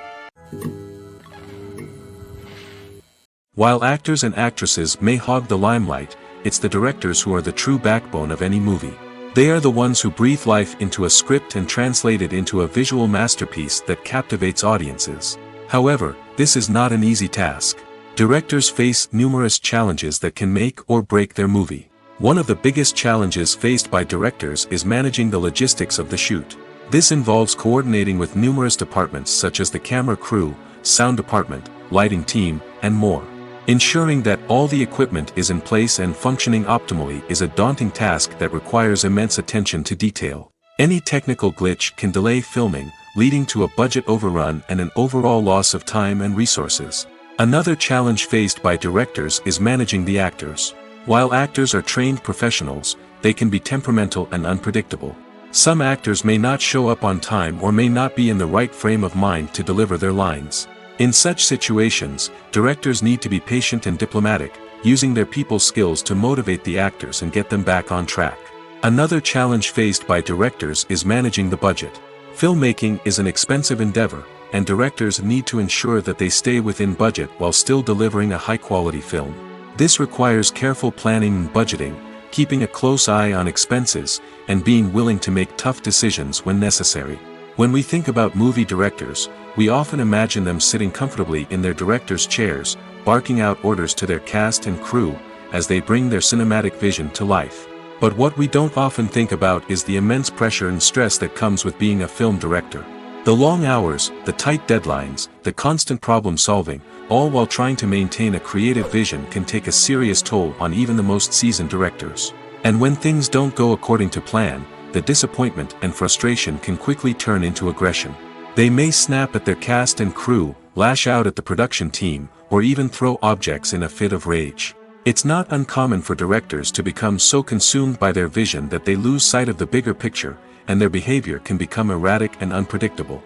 While actors and actresses may hog the limelight, it's the directors who are the true backbone of any movie. They are the ones who breathe life into a script and translate it into a visual masterpiece that captivates audiences. However, this is not an easy task. Directors face numerous challenges that can make or break their movie. One of the biggest challenges faced by directors is managing the logistics of the shoot. This involves coordinating with numerous departments such as the camera crew, sound department, lighting team, and more. Ensuring that all the equipment is in place and functioning optimally is a daunting task that requires immense attention to detail. Any technical glitch can delay filming, leading to a budget overrun and an overall loss of time and resources. Another challenge faced by directors is managing the actors. While actors are trained professionals, they can be temperamental and unpredictable. Some actors may not show up on time or may not be in the right frame of mind to deliver their lines. In such situations, directors need to be patient and diplomatic, using their people skills to motivate the actors and get them back on track. Another challenge faced by directors is managing the budget. Filmmaking is an expensive endeavor, and directors need to ensure that they stay within budget while still delivering a high-quality film. This requires careful planning and budgeting, keeping a close eye on expenses, and being willing to make tough decisions when necessary. When we think about movie directors, we often imagine them sitting comfortably in their director's chairs, barking out orders to their cast and crew, as they bring their cinematic vision to life. But what we don't often think about is the immense pressure and stress that comes with being a film director. The long hours, the tight deadlines, the constant problem solving, all while trying to maintain a creative vision can take a serious toll on even the most seasoned directors. And when things don't go according to plan, the disappointment and frustration can quickly turn into aggression. They may snap at their cast and crew, lash out at the production team, or even throw objects in a fit of rage. It's not uncommon for directors to become so consumed by their vision that they lose sight of the bigger picture, and their behavior can become erratic and unpredictable.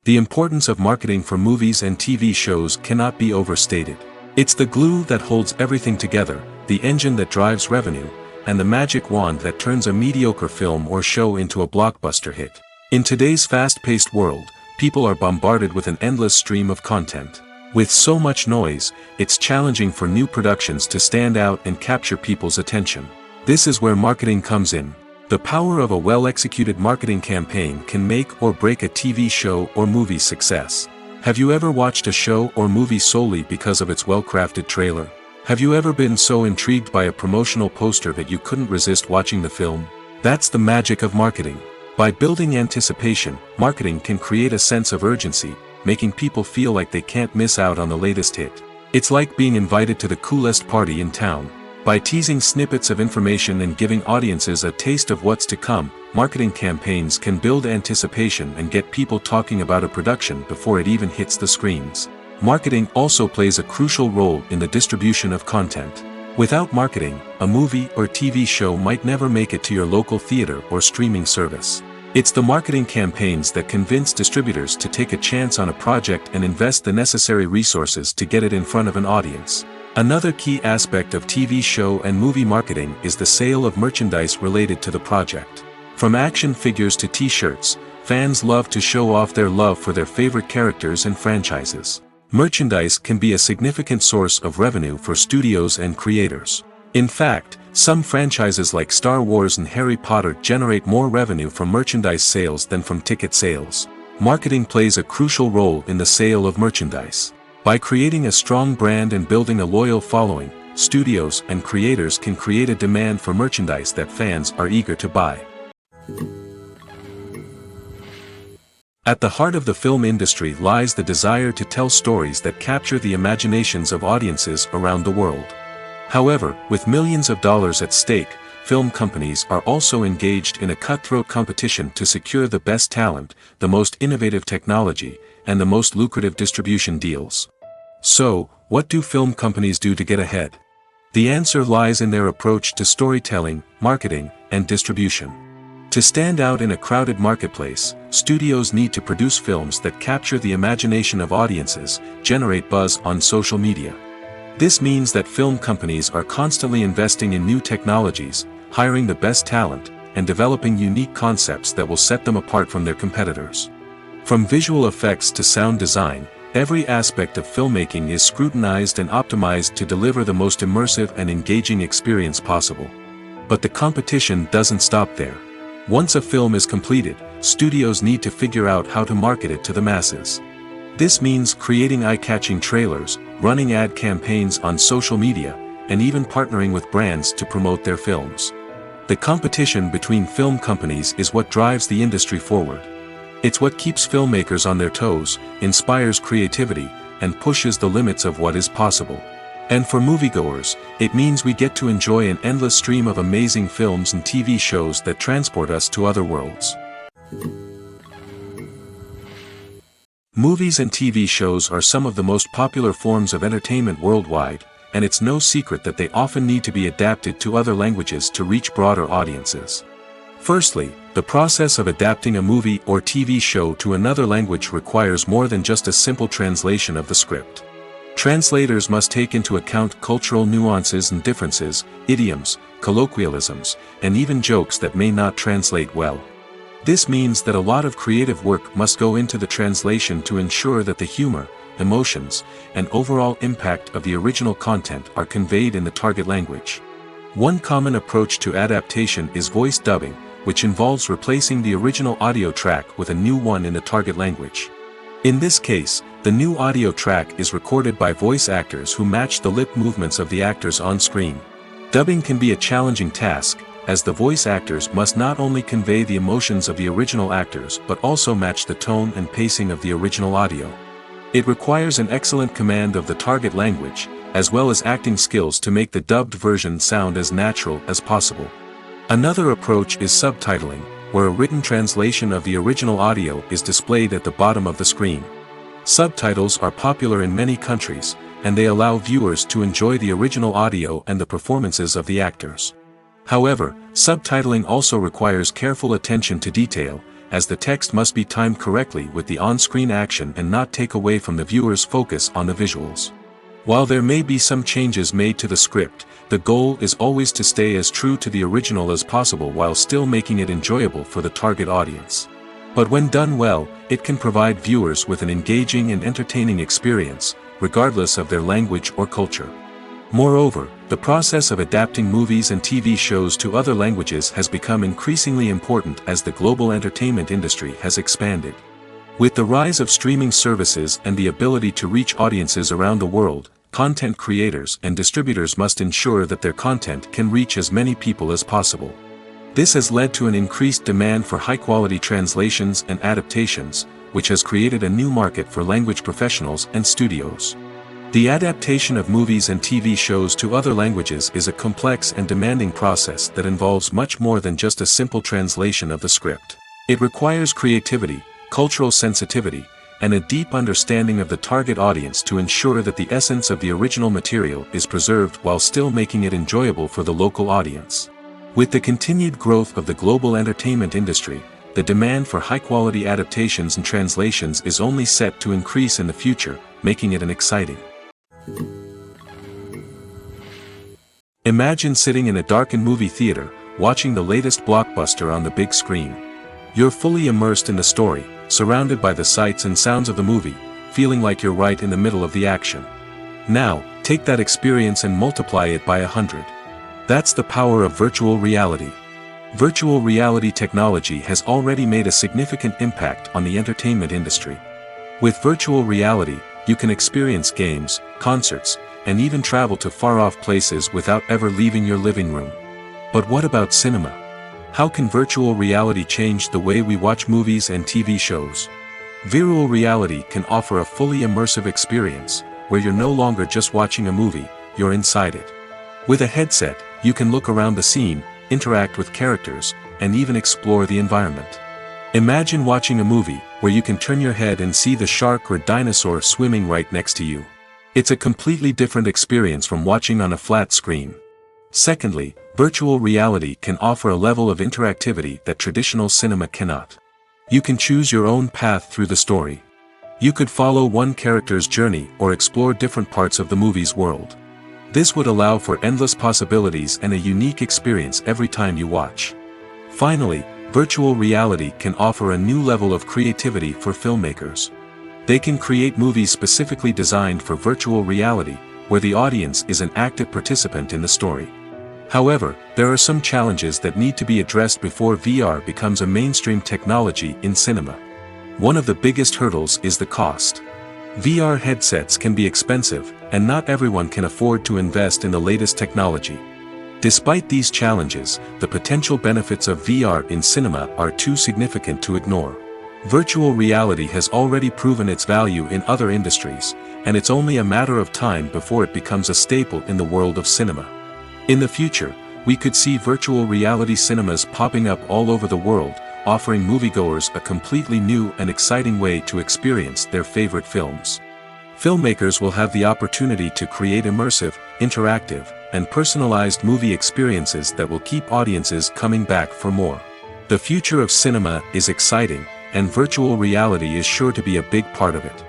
The importance of marketing for movies and TV shows cannot be overstated. It's the glue that holds everything together, the engine that drives revenue, and the magic wand that turns a mediocre film or show into a blockbuster hit. In today's fast-paced world, people are bombarded with an endless stream of content. With so much noise, it's challenging for new productions to stand out and capture people's attention. This is where marketing comes in. The power of a well-executed marketing campaign can make or break a TV show or movie's success. Have you ever watched a show or movie solely because of its well-crafted trailer? Have you ever been so intrigued by a promotional poster that you couldn't resist watching the film? That's the magic of marketing. By building anticipation, marketing can create a sense of urgency, making people feel like they can't miss out on the latest hit. It's like being invited to the coolest party in town. By teasing snippets of information and giving audiences a taste of what's to come, marketing campaigns can build anticipation and get people talking about a production before it even hits the screens. Marketing also plays a crucial role in the distribution of content. Without marketing, a movie or TV show might never make it to your local theater or streaming service. It's the marketing campaigns that convince distributors to take a chance on a project and invest the necessary resources to get it in front of an audience. Another key aspect of TV show and movie marketing is the sale of merchandise related to the project. From action figures to t-shirts, fans love to show off their love for their favorite characters and franchises. Merchandise can be a significant source of revenue for studios and creators. In fact, some franchises like Star Wars and Harry Potter generate more revenue from merchandise sales than from ticket sales. Marketing plays a crucial role in the sale of merchandise. By creating a strong brand and building a loyal following, studios and creators can create a demand for merchandise that fans are eager to buy. At the heart of the film industry lies the desire to tell stories that capture the imaginations of audiences around the world. However, with millions of dollars at stake, film companies are also engaged in a cutthroat competition to secure the best talent, the most innovative technology, and the most lucrative distribution deals. So, what do film companies do to get ahead? The answer lies in their approach to storytelling, marketing, and distribution. To stand out in a crowded marketplace, studios need to produce films that capture the imagination of audiences, generate buzz on social media. This means that film companies are constantly investing in new technologies, hiring the best talent, and developing unique concepts that will set them apart from their competitors. From visual effects to sound design, every aspect of filmmaking is scrutinized and optimized to deliver the most immersive and engaging experience possible. But the competition doesn't stop there. Once a film is completed, studios need to figure out how to market it to the masses. This means creating eye-catching trailers, running ad campaigns on social media, and even partnering with brands to promote their films. The competition between film companies is what drives the industry forward. It's what keeps filmmakers on their toes, inspires creativity, and pushes the limits of what is possible. And for moviegoers, it means we get to enjoy an endless stream of amazing films and TV shows that transport us to other worlds. Movies and TV shows are some of the most popular forms of entertainment worldwide, and it's no secret that they often need to be adapted to other languages to reach broader audiences. Firstly, the process of adapting a movie or TV show to another language requires more than just a simple translation of the script. Translators must take into account cultural nuances and differences, idioms, colloquialisms, and even jokes that may not translate well. This means that a lot of creative work must go into the translation to ensure that the humor, emotions, and overall impact of the original content are conveyed in the target language. One common approach to adaptation is voice dubbing, which involves replacing the original audio track with a new one in the target language. In this case, the new audio track is recorded by voice actors who match the lip movements of the actors on screen. Dubbing can be a challenging task, as the voice actors must not only convey the emotions of the original actors but also match the tone and pacing of the original audio. It requires an excellent command of the target language, as well as acting skills to make the dubbed version sound as natural as possible. Another approach is subtitling, where a written translation of the original audio is displayed at the bottom of the screen. Subtitles are popular in many countries, and they allow viewers to enjoy the original audio and the performances of the actors. However, subtitling also requires careful attention to detail, as the text must be timed correctly with the on-screen action and not take away from the viewer's focus on the visuals. While there may be some changes made to the script, the goal is always to stay as true to the original as possible while still making it enjoyable for the target audience. But when done well, it can provide viewers with an engaging and entertaining experience, regardless of their language or culture. Moreover, the process of adapting movies and TV shows to other languages has become increasingly important as the global entertainment industry has expanded. With the rise of streaming services and the ability to reach audiences around the world, content creators and distributors must ensure that their content can reach as many people as possible. This has led to an increased demand for high-quality translations and adaptations, which has created a new market for language professionals and studios. The adaptation of movies and TV shows to other languages is a complex and demanding process that involves much more than just a simple translation of the script. It requires creativity, cultural sensitivity, and a deep understanding of the target audience to ensure that the essence of the original material is preserved while still making it enjoyable for the local audience. With the continued growth of the global entertainment industry, the demand for high-quality adaptations and translations is only set to increase in the future, making it an exciting. Imagine sitting in a darkened movie theater, watching the latest blockbuster on the big screen. You're fully immersed in the story, surrounded by the sights and sounds of the movie, feeling like you're right in the middle of the action. Now, take that experience and multiply it by 100. That's the power of virtual reality. Virtual reality technology has already made a significant impact on the entertainment industry. With virtual reality, you can experience games, concerts, and even travel to far-off places without ever leaving your living room. But what about cinema? How can virtual reality change the way we watch movies and TV shows? Virtual reality can offer a fully immersive experience, where you're no longer just watching a movie, you're inside it. With a headset, you can look around the scene, interact with characters, and even explore the environment. Imagine watching a movie, where you can turn your head and see the shark or dinosaur swimming right next to you. It's a completely different experience from watching on a flat screen. Secondly, virtual reality can offer a level of interactivity that traditional cinema cannot. You can choose your own path through the story. You could follow one character's journey or explore different parts of the movie's world. This would allow for endless possibilities and a unique experience every time you watch. Finally, virtual reality can offer a new level of creativity for filmmakers. They can create movies specifically designed for virtual reality, where the audience is an active participant in the story. However, there are some challenges that need to be addressed before VR becomes a mainstream technology in cinema. One of the biggest hurdles is the cost. VR headsets can be expensive, and not everyone can afford to invest in the latest technology. Despite these challenges, the potential benefits of VR in cinema are too significant to ignore. Virtual reality has already proven its value in other industries, and it's only a matter of time before it becomes a staple in the world of cinema. In the future, we could see virtual reality cinemas popping up all over the world, offering moviegoers a completely new and exciting way to experience their favorite films. Filmmakers will have the opportunity to create immersive, interactive, and personalized movie experiences that will keep audiences coming back for more. The future of cinema is exciting, and virtual reality is sure to be a big part of it.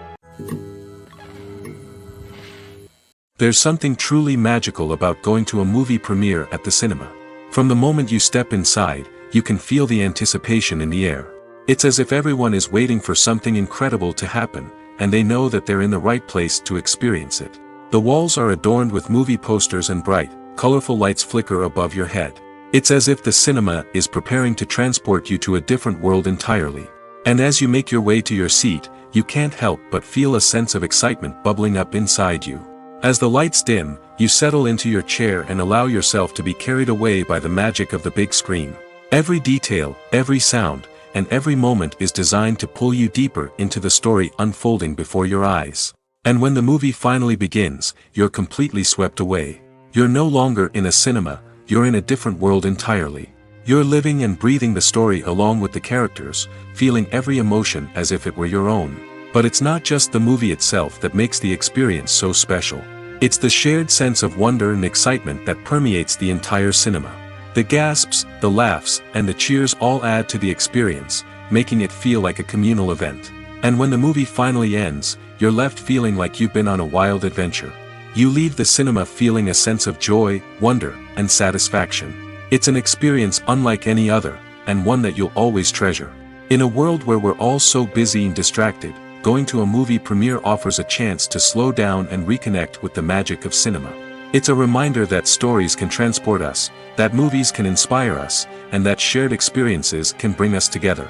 There's something truly magical about going to a movie premiere at the cinema. From the moment you step inside, you can feel the anticipation in the air. It's as if everyone is waiting for something incredible to happen, and they know that they're in the right place to experience it. The walls are adorned with movie posters and bright, colorful lights flicker above your head. It's as if the cinema is preparing to transport you to a different world entirely. And as you make your way to your seat, you can't help but feel a sense of excitement bubbling up inside you. As the lights dim, you settle into your chair and allow yourself to be carried away by the magic of the big screen. Every detail, every sound, and every moment is designed to pull you deeper into the story unfolding before your eyes. And when the movie finally begins, you're completely swept away. You're no longer in a cinema, you're in a different world entirely. You're living and breathing the story along with the characters, feeling every emotion as if it were your own. But it's not just the movie itself that makes the experience so special. It's the shared sense of wonder and excitement that permeates the entire cinema. The gasps, the laughs, and the cheers all add to the experience, making it feel like a communal event. And when the movie finally ends, you're left feeling like you've been on a wild adventure. You leave the cinema feeling a sense of joy, wonder, and satisfaction. It's an experience unlike any other, and one that you'll always treasure. In a world where we're all so busy and distracted, going to a movie premiere offers a chance to slow down and reconnect with the magic of cinema. It's a reminder that stories can transport us, that movies can inspire us, and that shared experiences can bring us together.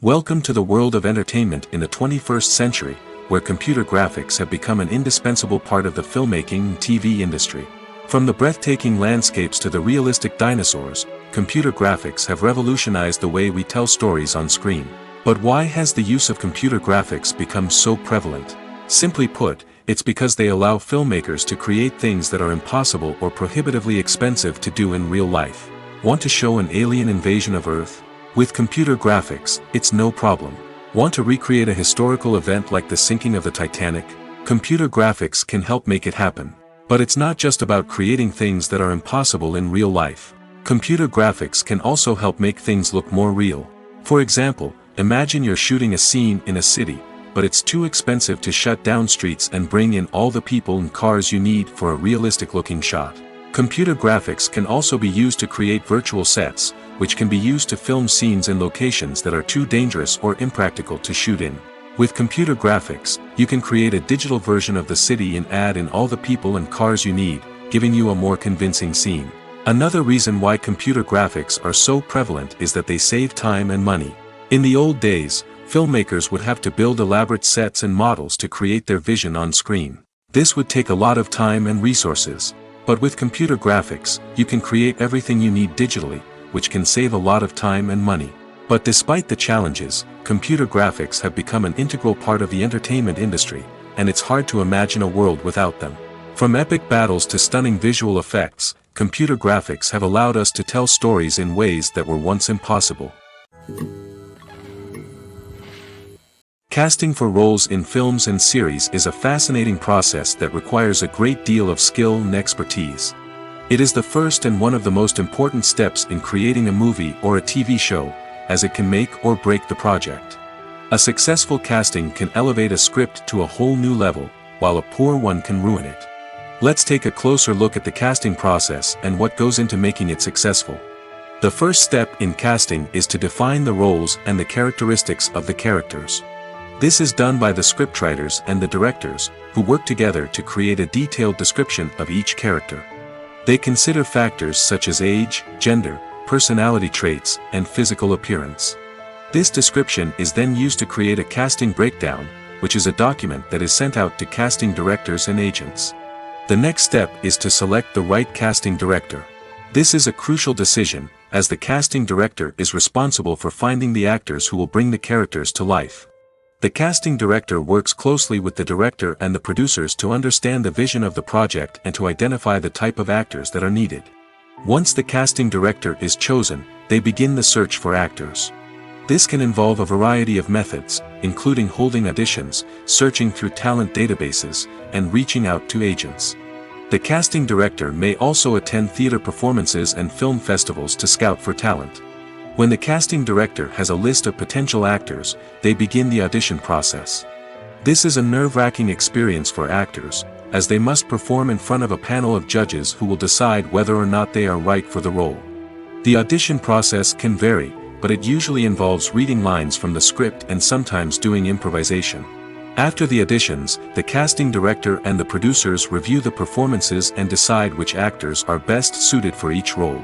Welcome to the world of entertainment in the 21st century, where computer graphics have become an indispensable part of the filmmaking and TV industry. From the breathtaking landscapes to the realistic dinosaurs, computer graphics have revolutionized the way we tell stories on screen. But why has the use of computer graphics become so prevalent? Simply put, it's because they allow filmmakers to create things that are impossible or prohibitively expensive to do in real life. Want to show an alien invasion of Earth? With computer graphics, it's no problem. Want to recreate a historical event like the sinking of the Titanic? Computer graphics can help make it happen. But it's not just about creating things that are impossible in real life. Computer graphics can also help make things look more real. For example, imagine you're shooting a scene in a city, but it's too expensive to shut down streets and bring in all the people and cars you need for a realistic-looking shot. Computer graphics can also be used to create virtual sets, which can be used to film scenes in locations that are too dangerous or impractical to shoot in. With computer graphics, you can create a digital version of the city and add in all the people and cars you need, giving you a more convincing scene. Another reason why computer graphics are so prevalent is that they save time and money. In the old days, filmmakers would have to build elaborate sets and models to create their vision on screen. This would take a lot of time and resources. But with computer graphics, you can create everything you need digitally, which can save a lot of time and money. But despite the challenges, computer graphics have become an integral part of the entertainment industry, and it's hard to imagine a world without them. From epic battles to stunning visual effects, computer graphics have allowed us to tell stories in ways that were once impossible. Casting for roles in films and series is a fascinating process that requires a great deal of skill and expertise. It is the first and one of the most important steps in creating a movie or a TV show, as it can make or break the project. A successful casting can elevate a script to a whole new level, while a poor one can ruin it. Let's take a closer look at the casting process and what goes into making it successful. The first step in casting is to define the roles and the characteristics of the characters. This is done by the scriptwriters and the directors, who work together to create a detailed description of each character. They consider factors such as age, gender, personality traits, and physical appearance. This description is then used to create a casting breakdown, which is a document that is sent out to casting directors and agents. The next step is to select the right casting director. This is a crucial decision, as the casting director is responsible for finding the actors who will bring the characters to life. The casting director works closely with the director and the producers to understand the vision of the project and to identify the type of actors that are needed. Once the casting director is chosen, they begin the search for actors. This can involve a variety of methods, including holding auditions, searching through talent databases, and reaching out to agents. The casting director may also attend theater performances and film festivals to scout for talent. When the casting director has a list of potential actors, they begin the audition process. This is a nerve-wracking experience for actors, as they must perform in front of a panel of judges who will decide whether or not they are right for the role. The audition process can vary, but it usually involves reading lines from the script and sometimes doing improvisation. After the auditions, the casting director and the producers review the performances and decide which actors are best suited for each role.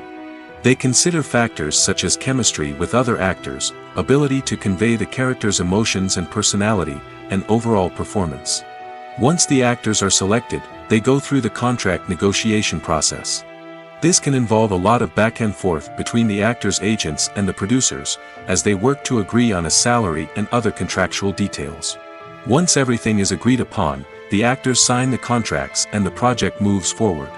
They consider factors such as chemistry with other actors, ability to convey the character's emotions and personality, and overall performance. Once the actors are selected, they go through the contract negotiation process. This can involve a lot of back and forth between the actors' agents and the producers, as they work to agree on a salary and other contractual details. Once everything is agreed upon, the actors sign the contracts and the project moves forward.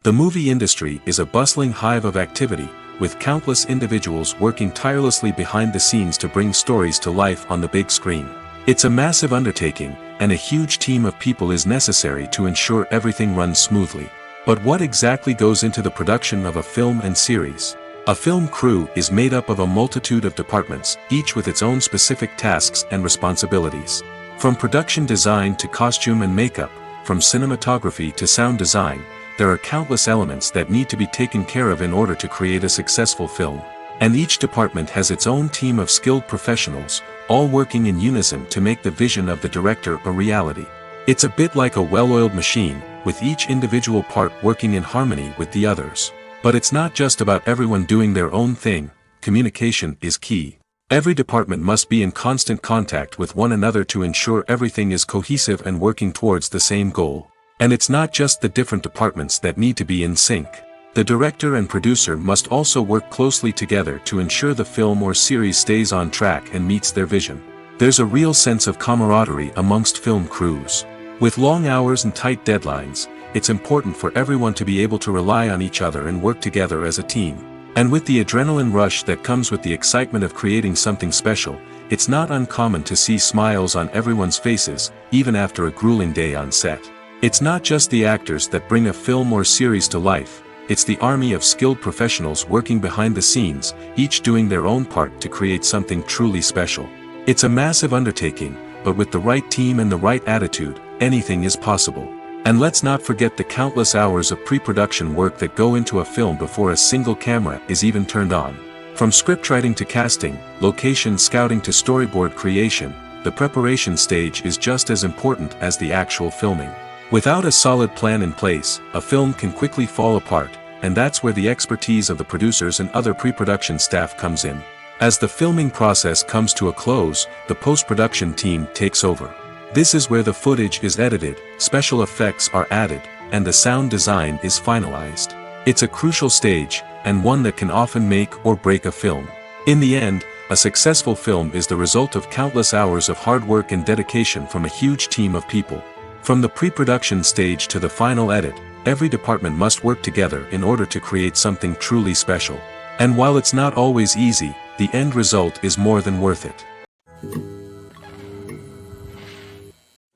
The movie industry is a bustling hive of activity, with countless individuals working tirelessly behind the scenes to bring stories to life on the big screen. It's a massive undertaking, and a huge team of people is necessary to ensure everything runs smoothly. But what exactly goes into the production of a film and series? A film crew is made up of a multitude of departments, each with its own specific tasks and responsibilities. From production design to costume and makeup, from cinematography to sound design, there are countless elements that need to be taken care of in order to create a successful film. And each department has its own team of skilled professionals, all working in unison to make the vision of the director a reality. It's a bit like a well-oiled machine, with each individual part working in harmony with the others. But it's not just about everyone doing their own thing. Communication is key. Every department must be in constant contact with one another to ensure everything is cohesive and working towards the same goal. And it's not just the different departments that need to be in sync. The director and producer must also work closely together to ensure the film or series stays on track and meets their vision. There's a real sense of camaraderie amongst film crews. With long hours and tight deadlines, it's important for everyone to be able to rely on each other and work together as a team. And with the adrenaline rush that comes with the excitement of creating something special, it's not uncommon to see smiles on everyone's faces, even after a grueling day on set. It's not just the actors that bring a film or series to life, it's the army of skilled professionals working behind the scenes, each doing their own part to create something truly special. It's a massive undertaking, but with the right team and the right attitude, anything is possible. And let's not forget the countless hours of pre-production work that go into a film before a single camera is even turned on. From scriptwriting to casting, location scouting to storyboard creation, the preparation stage is just as important as the actual filming. Without a solid plan in place, a film can quickly fall apart, and that's where the expertise of the producers and other pre-production staff comes in. As the filming process comes to a close, the post-production team takes over. This is where the footage is edited, special effects are added, and the sound design is finalized. It's a crucial stage, and one that can often make or break a film. In the end, a successful film is the result of countless hours of hard work and dedication from a huge team of people. From the pre-production stage to the final edit, every department must work together in order to create something truly special. And while it's not always easy, the end result is more than worth it.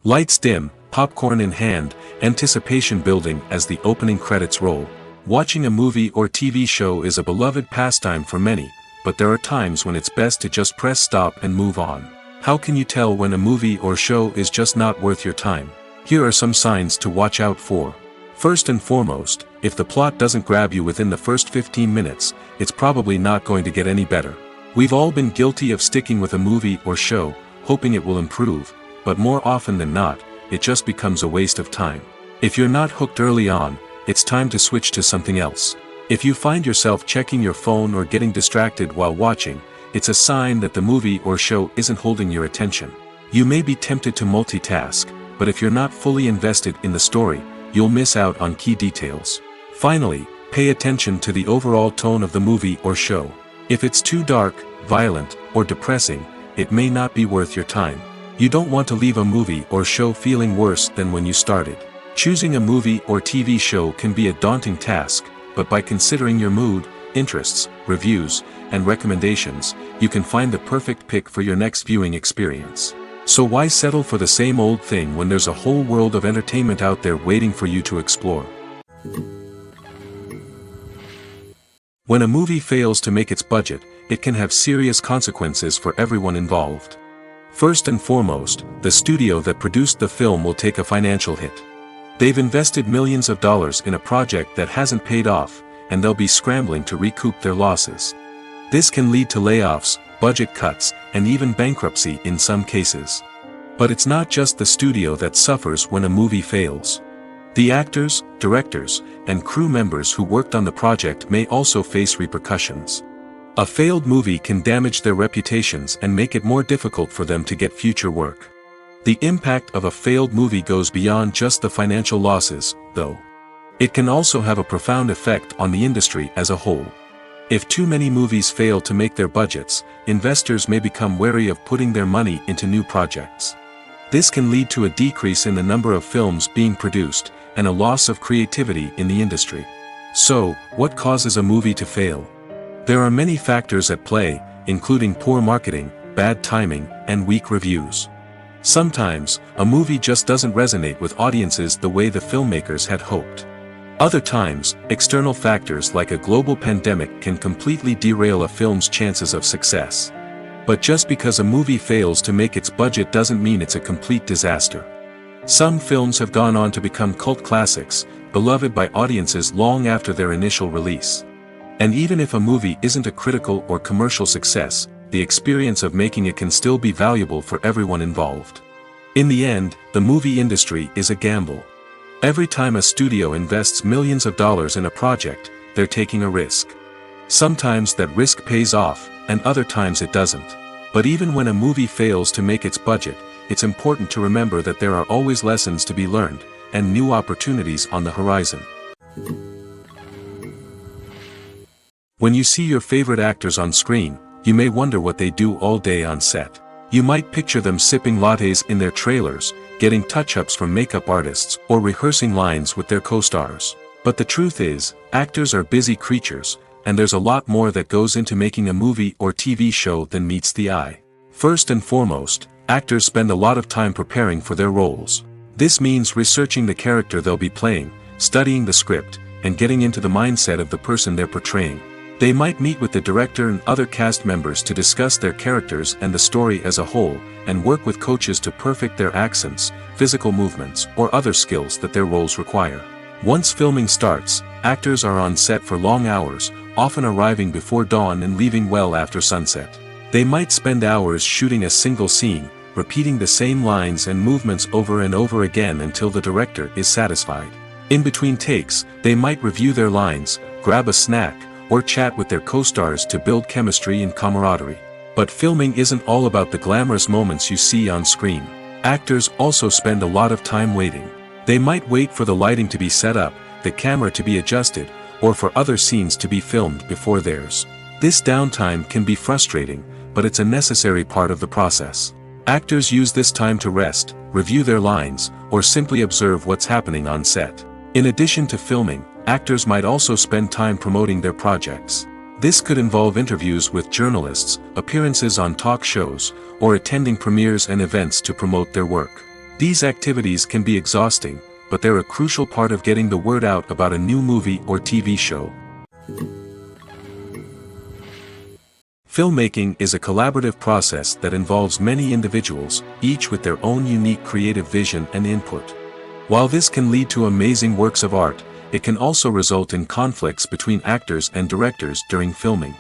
Lights dim, popcorn in hand, anticipation building as the opening credits roll. Watching a movie or TV show is a beloved pastime for many, but there are times when it's best to just press stop and move on. How can you tell when a movie or show is just not worth your time? Here are some signs to watch out for. First and foremost, if the plot doesn't grab you within the first 15 minutes, it's probably not going to get any better. We've all been guilty of sticking with a movie or show, hoping it will improve, but more often than not, it just becomes a waste of time. If you're not hooked early on, it's time to switch to something else. If you find yourself checking your phone or getting distracted while watching, it's a sign that the movie or show isn't holding your attention. You may be tempted to multitask, but if you're not fully invested in the story, you'll miss out on key details. Finally, pay attention to the overall tone of the movie or show. If it's too dark, violent, or depressing, it may not be worth your time. You don't want to leave a movie or show feeling worse than when you started. Choosing a movie or TV show can be a daunting task, but by considering your mood, interests, reviews, and recommendations, you can find the perfect pick for your next viewing experience. So why settle for the same old thing when there's a whole world of entertainment out there waiting for you to explore? When a movie fails to make its budget, it can have serious consequences for everyone involved. First and foremost, the studio that produced the film will take a financial hit. They've invested millions of dollars in a project that hasn't paid off, and they'll be scrambling to recoup their losses. This can lead to layoffs, budget cuts, and even bankruptcy in some cases. But it's not just the studio that suffers when a movie fails. The actors, directors, and crew members who worked on the project may also face repercussions. A failed movie can damage their reputations and make it more difficult for them to get future work. The impact of a failed movie goes beyond just the financial losses, though. It can also have a profound effect on the industry as a whole. If too many movies fail to make their budgets, investors may become wary of putting their money into new projects. This can lead to a decrease in the number of films being produced, and a loss of creativity in the industry. So, what causes a movie to fail? There are many factors at play, including poor marketing, bad timing, and weak reviews. Sometimes, a movie just doesn't resonate with audiences the way the filmmakers had hoped. Other times, external factors like a global pandemic can completely derail a film's chances of success. But just because a movie fails to make its budget doesn't mean it's a complete disaster. Some films have gone on to become cult classics, beloved by audiences long after their initial release. And even if a movie isn't a critical or commercial success, the experience of making it can still be valuable for everyone involved. In the end, the movie industry is a gamble. Every time a studio invests millions of dollars in a project, they're taking a risk. Sometimes that risk pays off, and other times it doesn't. But even when a movie fails to make its budget, it's important to remember that there are always lessons to be learned, and new opportunities on the horizon. When you see your favorite actors on screen, you may wonder what they do all day on set. You might picture them sipping lattes in their trailers, getting touch-ups from makeup artists, or rehearsing lines with their co-stars. But the truth is, actors are busy creatures, and there's a lot more that goes into making a movie or TV show than meets the eye. First and foremost, actors spend a lot of time preparing for their roles. This means researching the character they'll be playing, studying the script, and getting into the mindset of the person they're portraying. They might meet with the director and other cast members to discuss their characters and the story as a whole, and work with coaches to perfect their accents, physical movements, or other skills that their roles require. Once filming starts, actors are on set for long hours, often arriving before dawn and leaving well after sunset. They might spend hours shooting a single scene, repeating the same lines and movements over and over again until the director is satisfied. In between takes, they might review their lines, grab a snack, or chat with their co-stars to build chemistry and camaraderie. But filming isn't all about the glamorous moments you see on screen. Actors also spend a lot of time waiting. They might wait for the lighting to be set up, the camera to be adjusted, or for other scenes to be filmed before theirs. This downtime can be frustrating, but it's a necessary part of the process. Actors use this time to rest, review their lines, or simply observe what's happening on set. In addition to filming, actors might also spend time promoting their projects. This could involve interviews with journalists, appearances on talk shows, or attending premieres and events to promote their work. These activities can be exhausting, but they're a crucial part of getting the word out about a new movie or TV show. Filmmaking is a collaborative process that involves many individuals, each with their own unique creative vision and input. While this can lead to amazing works of art, it can also result in conflicts between actors and directors during filming.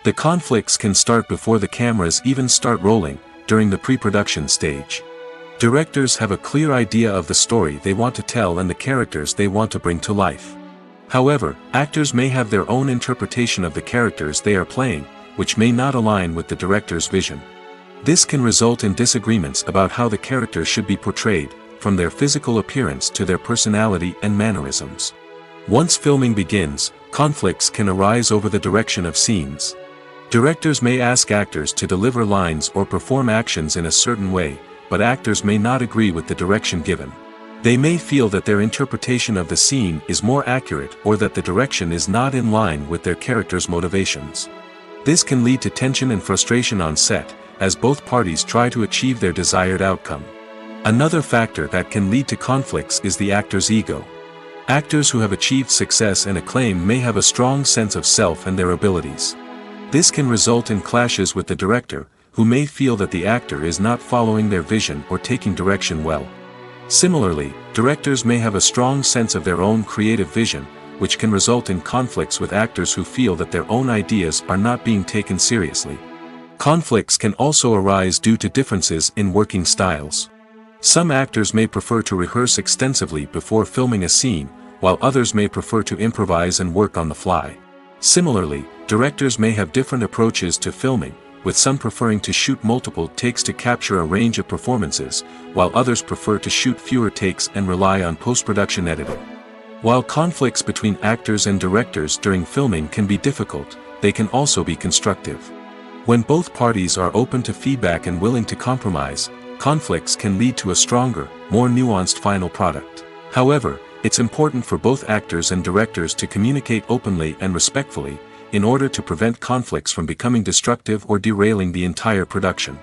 The conflicts can start before the cameras even start rolling, during the pre-production stage. Directors have a clear idea of the story they want to tell and the characters they want to bring to life. However, actors may have their own interpretation of the characters they are playing, which may not align with the director's vision. This can result in disagreements about how the character should be portrayed, from their physical appearance to their personality and mannerisms. Once filming begins, conflicts can arise over the direction of scenes. Directors may ask actors to deliver lines or perform actions in a certain way, but actors may not agree with the direction given. They may feel that their interpretation of the scene is more accurate or that the direction is not in line with their character's motivations. This can lead to tension and frustration on set, as both parties try to achieve their desired outcome. Another factor that can lead to conflicts is the actor's ego. Actors who have achieved success and acclaim may have a strong sense of self and their abilities. This can result in clashes with the director, who may feel that the actor is not following their vision or taking direction well. Similarly, directors may have a strong sense of their own creative vision, which can result in conflicts with actors who feel that their own ideas are not being taken seriously. Conflicts can also arise due to differences in working styles. Some actors may prefer to rehearse extensively before filming a scene, while others may prefer to improvise and work on the fly. Similarly, directors may have different approaches to filming, with some preferring to shoot multiple takes to capture a range of performances, while others prefer to shoot fewer takes and rely on post-production editing. While conflicts between actors and directors during filming can be difficult, they can also be constructive. When both parties are open to feedback and willing to compromise, conflicts can lead to a stronger, more nuanced final product. However, it's important for both actors and directors to communicate openly and respectfully, in order to prevent conflicts from becoming destructive or derailing the entire production.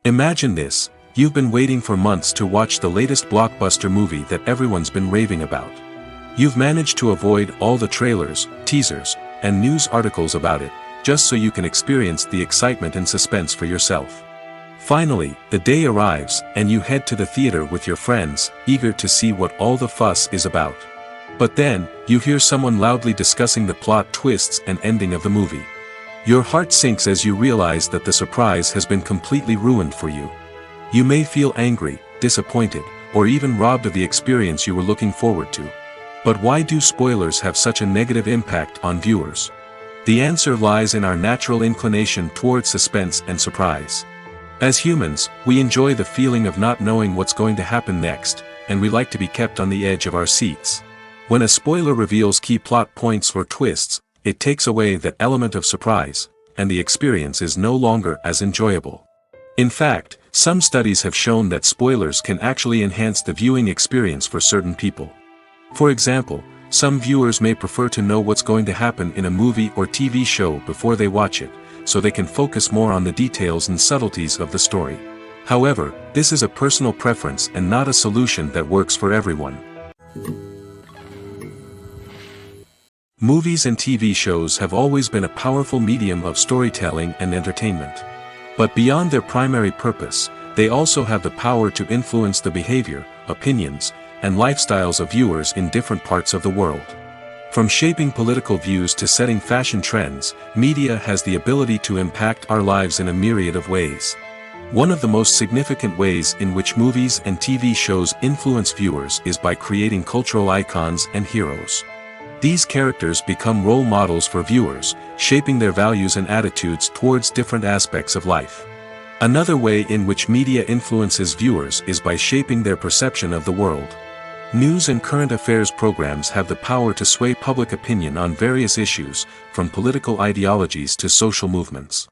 Imagine this: you've been waiting for months to watch the latest blockbuster movie that everyone's been raving about. You've managed to avoid all the trailers, teasers, and news articles about it, just so you can experience the excitement and suspense for yourself. Finally, the day arrives, and you head to the theater with your friends, eager to see what all the fuss is about. But then, you hear someone loudly discussing the plot twists and ending of the movie. Your heart sinks as you realize that the surprise has been completely ruined for you. You may feel angry, disappointed, or even robbed of the experience you were looking forward to. But why do spoilers have such a negative impact on viewers? The answer lies in our natural inclination toward suspense and surprise. As humans, we enjoy the feeling of not knowing what's going to happen next, and we like to be kept on the edge of our seats. When a spoiler reveals key plot points or twists, it takes away that element of surprise, and the experience is no longer as enjoyable. In fact, some studies have shown that spoilers can actually enhance the viewing experience for certain people. For example, some viewers may prefer to know what's going to happen in a movie or TV show before they watch it, so they can focus more on the details and subtleties of the story. However, this is a personal preference and not a solution that works for everyone. Movies and TV shows have always been a powerful medium of storytelling and entertainment. But beyond their primary purpose, they also have the power to influence the behavior, opinions, and lifestyles of viewers in different parts of the world. From shaping political views to setting fashion trends, media has the ability to impact our lives in a myriad of ways. One of the most significant ways in which movies and TV shows influence viewers is by creating cultural icons and heroes. These characters become role models for viewers, shaping their values and attitudes towards different aspects of life. Another way in which media influences viewers is by shaping their perception of the world. News and current affairs programs have the power to sway public opinion on various issues, from political ideologies to social movements.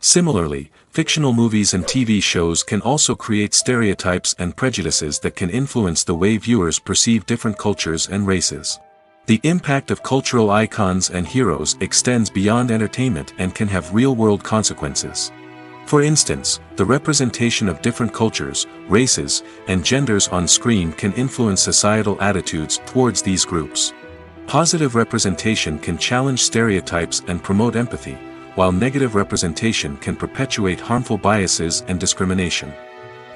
Similarly, fictional movies and TV shows can also create stereotypes and prejudices that can influence the way viewers perceive different cultures and races. The impact of cultural icons and heroes extends beyond entertainment and can have real-world consequences. For instance, the representation of different cultures, races, and genders on screen can influence societal attitudes towards these groups. Positive representation can challenge stereotypes and promote empathy, while negative representation can perpetuate harmful biases and discrimination.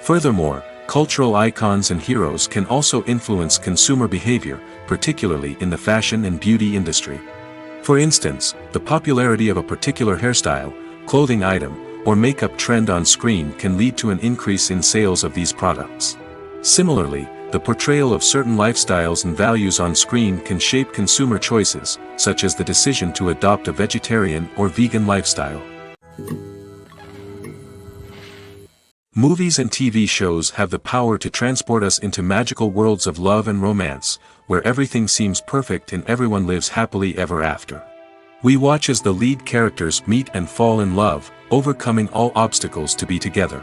Furthermore, cultural icons and heroes can also influence consumer behavior, particularly in the fashion and beauty industry. For instance, the popularity of a particular hairstyle, clothing item, or makeup trend on screen can lead to an increase in sales of these products. Similarly, the portrayal of certain lifestyles and values on screen can shape consumer choices, such as the decision to adopt a vegetarian or vegan lifestyle. Movies and TV shows have the power to transport us into magical worlds of love and romance, where everything seems perfect and everyone lives happily ever after. We watch as the lead characters meet and fall in love, overcoming all obstacles to be together.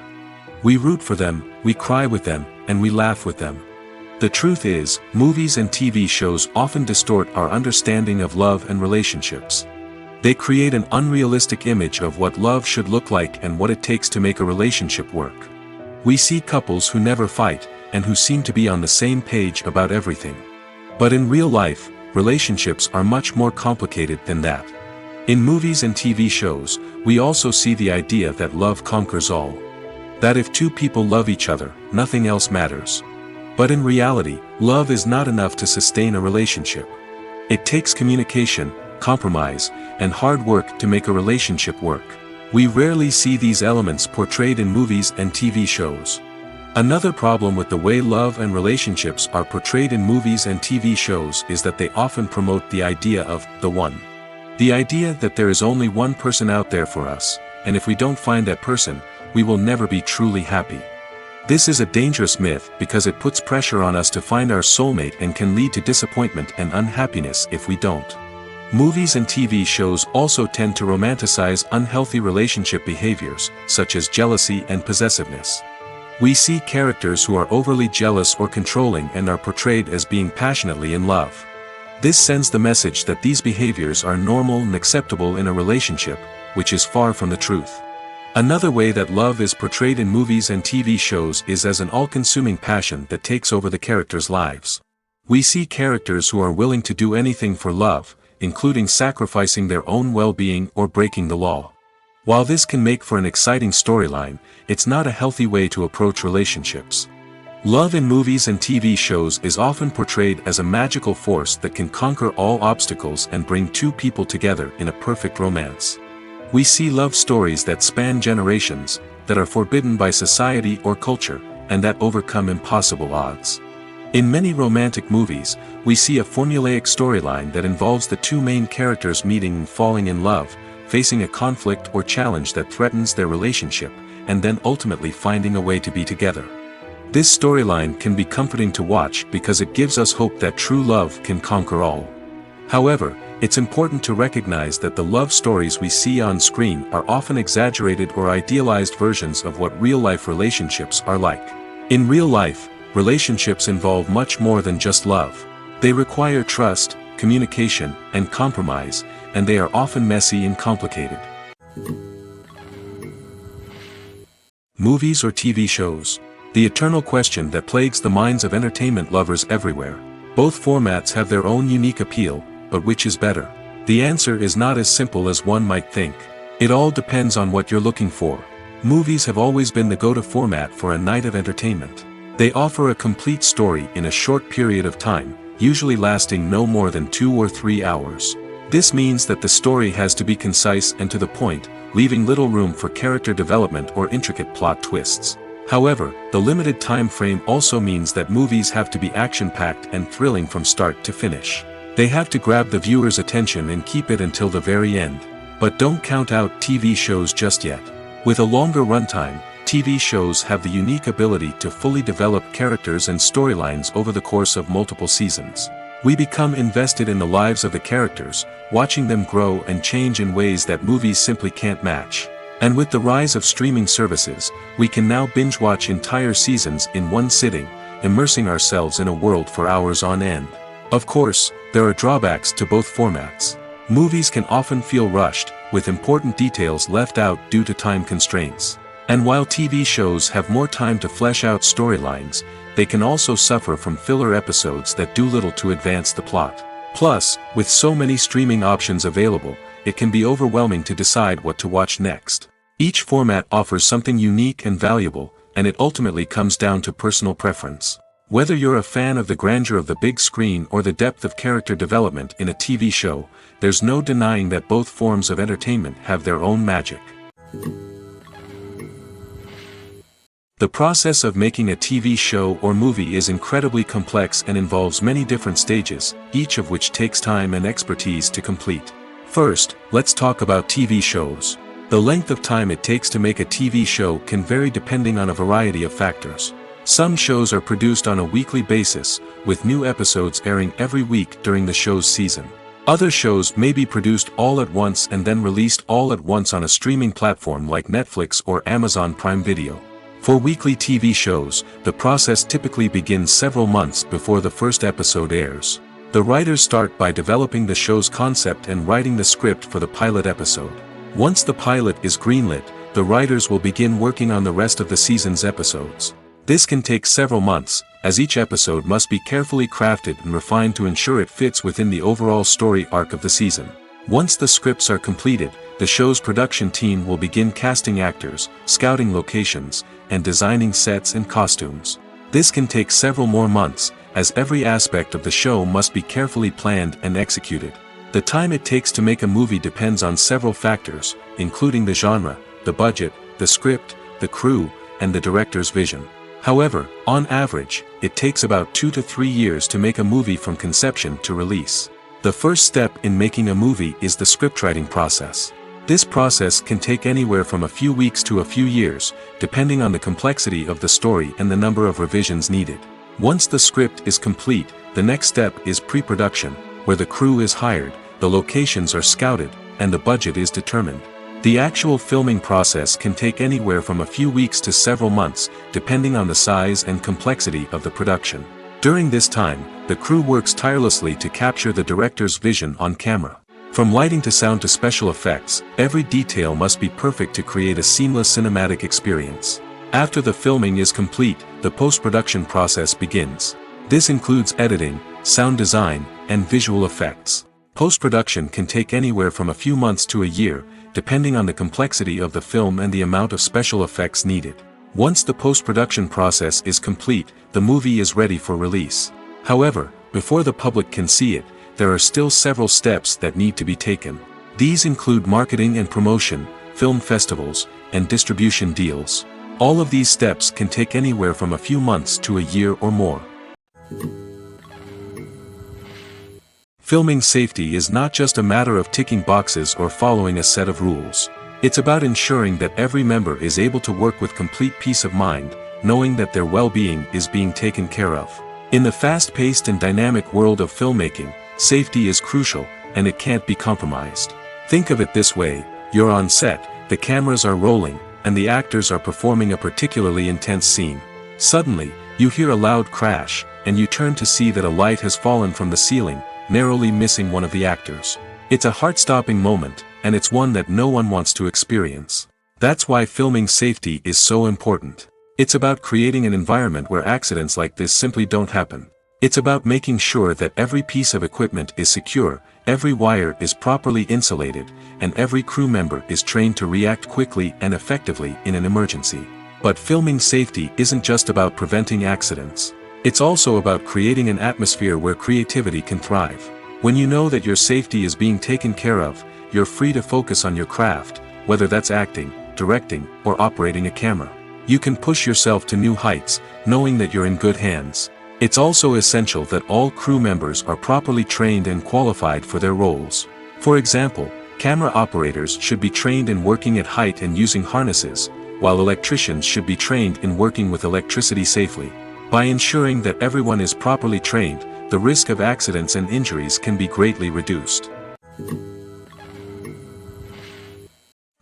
We root for them, we cry with them, and we laugh with them. The truth is, movies and TV shows often distort our understanding of love and relationships. They create an unrealistic image of what love should look like and what it takes to make a relationship work. We see couples who never fight, and who seem to be on the same page about everything. But in real life, relationships are much more complicated than that. In movies and TV shows, we also see the idea that love conquers all. That if two people love each other, nothing else matters. But in reality, love is not enough to sustain a relationship. It takes communication, compromise, and hard work to make a relationship work. We rarely see these elements portrayed in movies and TV shows. Another problem with the way love and relationships are portrayed in movies and TV shows is that they often promote the idea of the one. The idea that there is only one person out there for us, and if we don't find that person, we will never be truly happy. This is a dangerous myth because it puts pressure on us to find our soulmate and can lead to disappointment and unhappiness if we don't. Movies and TV shows also tend to romanticize unhealthy relationship behaviors, such as jealousy and possessiveness. We see characters who are overly jealous or controlling and are portrayed as being passionately in love. This sends the message that these behaviors are normal and acceptable in a relationship, which is far from the truth. Another way that love is portrayed in movies and TV shows is as an all-consuming passion that takes over the characters' lives. We see characters who are willing to do anything for love, including sacrificing their own well-being or breaking the law. While this can make for an exciting storyline, it's not a healthy way to approach relationships. Love in movies and TV shows is often portrayed as a magical force that can conquer all obstacles and bring two people together in a perfect romance. We see love stories that span generations, that are forbidden by society or culture, and that overcome impossible odds. In many romantic movies, we see a formulaic storyline that involves the two main characters meeting and falling in love, facing a conflict or challenge that threatens their relationship, and then ultimately finding a way to be together. This storyline can be comforting to watch because it gives us hope that true love can conquer all. However, it's important to recognize that the love stories we see on screen are often exaggerated or idealized versions of what real-life relationships are like. In real life, relationships involve much more than just love. They require trust, communication, and compromise, and they are often messy and complicated. Movies or TV shows? The eternal question that plagues the minds of entertainment lovers everywhere. Both formats have their own unique appeal, but which is better? The answer is not as simple as one might think. It all depends on what you're looking for. Movies have always been the go-to format for a night of entertainment. They offer a complete story in a short period of time, usually lasting no more than 2 or 3 hours. This means that the story has to be concise and to the point, leaving little room for character development or intricate plot twists. However, the limited time frame also means that movies have to be action-packed and thrilling from start to finish. They have to grab the viewer's attention and keep it until the very end. But don't count out TV shows just yet. With a longer runtime, TV shows have the unique ability to fully develop characters and storylines over the course of multiple seasons. We become invested in the lives of the characters, watching them grow and change in ways that movies simply can't match. And with the rise of streaming services, we can now binge-watch entire seasons in one sitting, immersing ourselves in a world for hours on end. Of course, there are drawbacks to both formats. Movies can often feel rushed, with important details left out due to time constraints. And while TV shows have more time to flesh out storylines, they can also suffer from filler episodes that do little to advance the plot. Plus, with so many streaming options available, it can be overwhelming to decide what to watch next. Each format offers something unique and valuable, and it ultimately comes down to personal preference. Whether you're a fan of the grandeur of the big screen or the depth of character development in a TV show, there's no denying that both forms of entertainment have their own magic. The process of making a TV show or movie is incredibly complex and involves many different stages, each of which takes time and expertise to complete. First, let's talk about TV shows. The length of time it takes to make a TV show can vary depending on a variety of factors. Some shows are produced on a weekly basis, with new episodes airing every week during the show's season. Other shows may be produced all at once and then released all at once on a streaming platform like Netflix or Amazon Prime Video. For weekly TV shows, the process typically begins several months before the first episode airs. The writers start by developing the show's concept and writing the script for the pilot episode. Once the pilot is greenlit, the writers will begin working on the rest of the season's episodes. This can take several months, as each episode must be carefully crafted and refined to ensure it fits within the overall story arc of the season. Once the scripts are completed, the show's production team will begin casting actors, scouting locations, and designing sets and costumes. This can take several more months, as every aspect of the show must be carefully planned and executed. The time it takes to make a movie depends on several factors, including the genre, the budget, the script, the crew, and the director's vision. However, on average, it takes about 2 to 3 years to make a movie from conception to release. The first step in making a movie is the scriptwriting process. This process can take anywhere from a few weeks to a few years, depending on the complexity of the story and the number of revisions needed. Once the script is complete, the next step is pre-production, where the crew is hired, the locations are scouted, and the budget is determined. The actual filming process can take anywhere from a few weeks to several months, depending on the size and complexity of the production. During this time, the crew works tirelessly to capture the director's vision on camera. From lighting to sound to special effects, every detail must be perfect to create a seamless cinematic experience. After the filming is complete, the post-production process begins. This includes editing, sound design, and visual effects. Post-production can take anywhere from a few months to a year, depending on the complexity of the film and the amount of special effects needed. Once the post-production process is complete, the movie is ready for release. However, before the public can see it, there are still several steps that need to be taken. These include marketing and promotion, film festivals, and distribution deals. All of these steps can take anywhere from a few months to a year or more. Filming safety is not just a matter of ticking boxes or following a set of rules. It's about ensuring that every member is able to work with complete peace of mind, knowing that their well-being is being taken care of. In the fast-paced and dynamic world of filmmaking, safety is crucial, and it can't be compromised. Think of it this way: you're on set, the cameras are rolling, and the actors are performing a particularly intense scene. Suddenly, you hear a loud crash, and you turn to see that a light has fallen from the ceiling, narrowly missing one of the actors. It's a heart-stopping moment, and it's one that no one wants to experience. That's why filming safety is so important. It's about creating an environment where accidents like this simply don't happen. It's about making sure that every piece of equipment is secure, every wire is properly insulated, and every crew member is trained to react quickly and effectively in an emergency. But filming safety isn't just about preventing accidents. It's also about creating an atmosphere where creativity can thrive. When you know that your safety is being taken care of, you're free to focus on your craft, whether that's acting, directing, or operating a camera. You can push yourself to new heights, knowing that you're in good hands. It's also essential that all crew members are properly trained and qualified for their roles. For example, camera operators should be trained in working at height and using harnesses, while electricians should be trained in working with electricity safely. By ensuring that everyone is properly trained, the risk of accidents and injuries can be greatly reduced.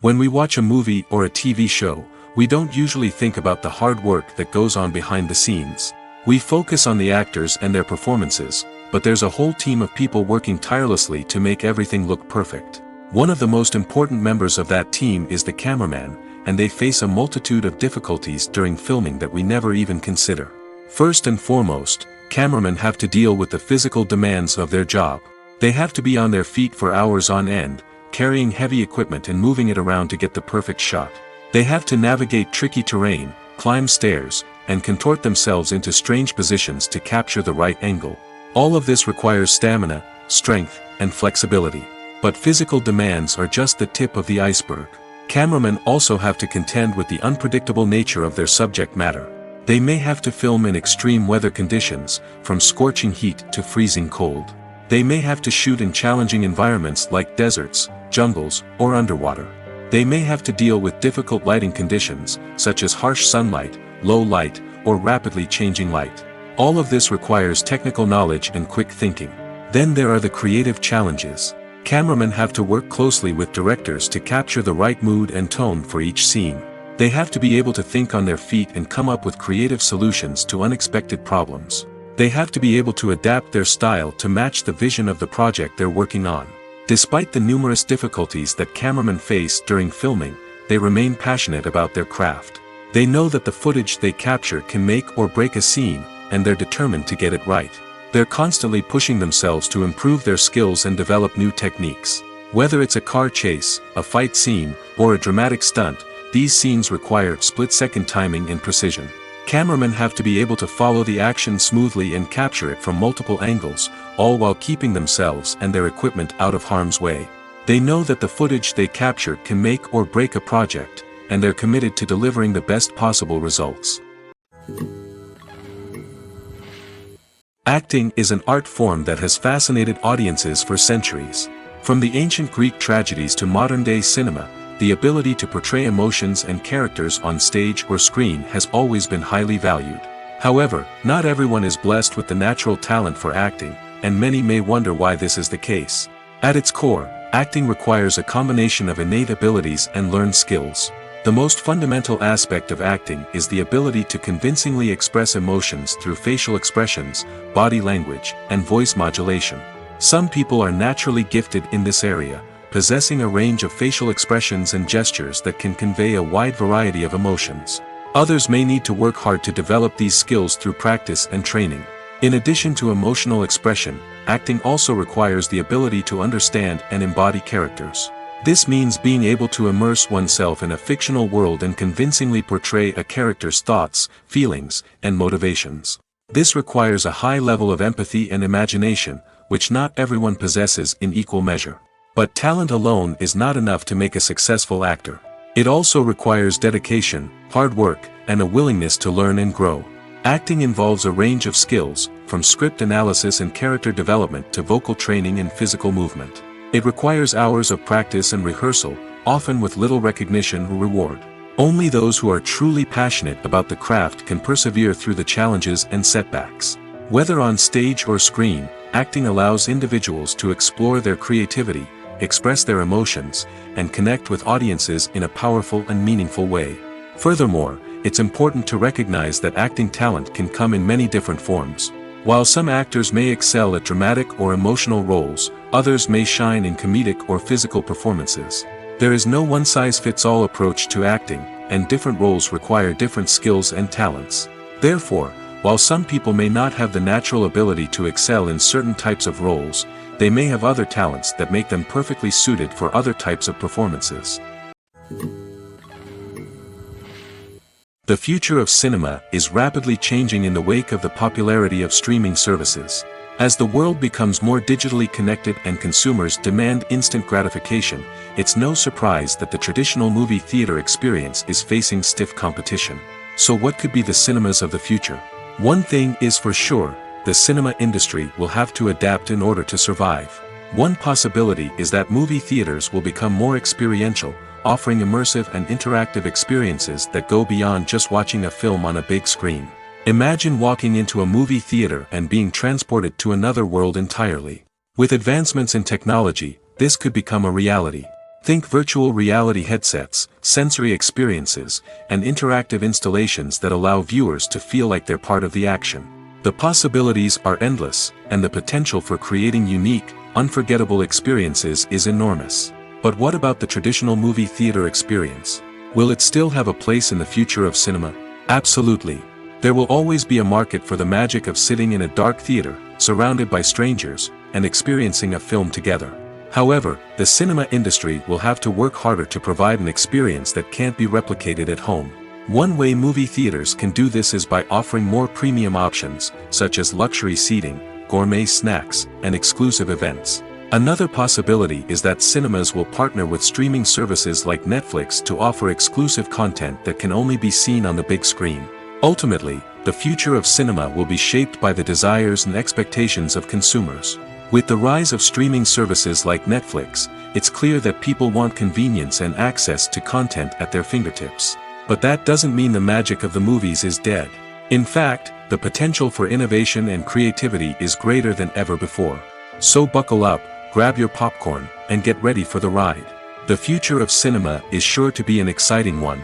When we watch a movie or a TV show, we don't usually think about the hard work that goes on behind the scenes. We focus on the actors and their performances, but there's a whole team of people working tirelessly to make everything look perfect. One of the most important members of that team is the cameraman, and they face a multitude of difficulties during filming that we never even consider. First and foremost, cameramen have to deal with the physical demands of their job. They have to be on their feet for hours on end, carrying heavy equipment and moving it around to get the perfect shot. They have to navigate tricky terrain, climb stairs, and contort themselves into strange positions to capture the right angle. All of this requires stamina, strength, and flexibility. But physical demands are just the tip of the iceberg. Cameramen also have to contend with the unpredictable nature of their subject matter. They may have to film in extreme weather conditions, from scorching heat to freezing cold. They may have to shoot in challenging environments like deserts, jungles, or underwater. They may have to deal with difficult lighting conditions, such as harsh sunlight, low light, or rapidly changing light. All of this requires technical knowledge and quick thinking. Then there are the creative challenges. Cameramen have to work closely with directors to capture the right mood and tone for each scene. They have to be able to think on their feet and come up with creative solutions to unexpected problems. They have to be able to adapt their style to match the vision of the project they're working on. Despite the numerous difficulties that cameramen face during filming, they remain passionate about their craft. They know that the footage they capture can make or break a scene, and they're determined to get it right. They're constantly pushing themselves to improve their skills and develop new techniques. Whether it's a car chase, a fight scene, or a dramatic stunt, these scenes require split-second timing and precision. Cameramen have to be able to follow the action smoothly and capture it from multiple angles, all while keeping themselves and their equipment out of harm's way. They know that the footage they capture can make or break a project, and they're committed to delivering the best possible results. Acting is an art form that has fascinated audiences for centuries. From the ancient Greek tragedies to modern-day cinema, the ability to portray emotions and characters on stage or screen has always been highly valued. However, not everyone is blessed with the natural talent for acting, and many may wonder why this is the case. At its core, acting requires a combination of innate abilities and learned skills. The most fundamental aspect of acting is the ability to convincingly express emotions through facial expressions, body language, and voice modulation. Some people are naturally gifted in this area, possessing a range of facial expressions and gestures that can convey a wide variety of emotions. Others may need to work hard to develop these skills through practice and training. In addition to emotional expression, acting also requires the ability to understand and embody characters. This means being able to immerse oneself in a fictional world and convincingly portray a character's thoughts, feelings, and motivations. This requires a high level of empathy and imagination, which not everyone possesses in equal measure. But talent alone is not enough to make a successful actor. It also requires dedication, hard work, and a willingness to learn and grow. Acting involves a range of skills, from script analysis and character development to vocal training and physical movement. It requires hours of practice and rehearsal, often with little recognition or reward. Only those who are truly passionate about the craft can persevere through the challenges and setbacks. Whether on stage or screen, acting allows individuals to explore their creativity, express their emotions, and connect with audiences in a powerful and meaningful way. Furthermore, it's important to recognize that acting talent can come in many different forms. While some actors may excel at dramatic or emotional roles, others may shine in comedic or physical performances. There is no one-size-fits-all approach to acting, and different roles require different skills and talents. Therefore, while some people may not have the natural ability to excel in certain types of roles, they may have other talents that make them perfectly suited for other types of performances. The future of cinema is rapidly changing in the wake of the popularity of streaming services. As the world becomes more digitally connected and consumers demand instant gratification, it's no surprise that the traditional movie theater experience is facing stiff competition. So what could be the cinemas of the future? One thing is for sure, the cinema industry will have to adapt in order to survive. One possibility is that movie theaters will become more experiential, offering immersive and interactive experiences that go beyond just watching a film on a big screen. Imagine walking into a movie theater and being transported to another world entirely. With advancements in technology, this could become a reality. Think virtual reality headsets, sensory experiences, and interactive installations that allow viewers to feel like they're part of the action. The possibilities are endless, and the potential for creating unique, unforgettable experiences is enormous. But what about the traditional movie theater experience? Will it still have a place in the future of cinema? Absolutely. There will always be a market for the magic of sitting in a dark theater, surrounded by strangers, and experiencing a film together. However, the cinema industry will have to work harder to provide an experience that can't be replicated at home. One way movie theaters can do this is by offering more premium options, such as luxury seating, gourmet snacks, and exclusive events. Another possibility is that cinemas will partner with streaming services like Netflix to offer exclusive content that can only be seen on the big screen. Ultimately, the future of cinema will be shaped by the desires and expectations of consumers. With the rise of streaming services like Netflix, it's clear that people want convenience and access to content at their fingertips. But that doesn't mean the magic of the movies is dead. In fact, the potential for innovation and creativity is greater than ever before. So buckle up, grab your popcorn, and get ready for the ride. The future of cinema is sure to be an exciting one.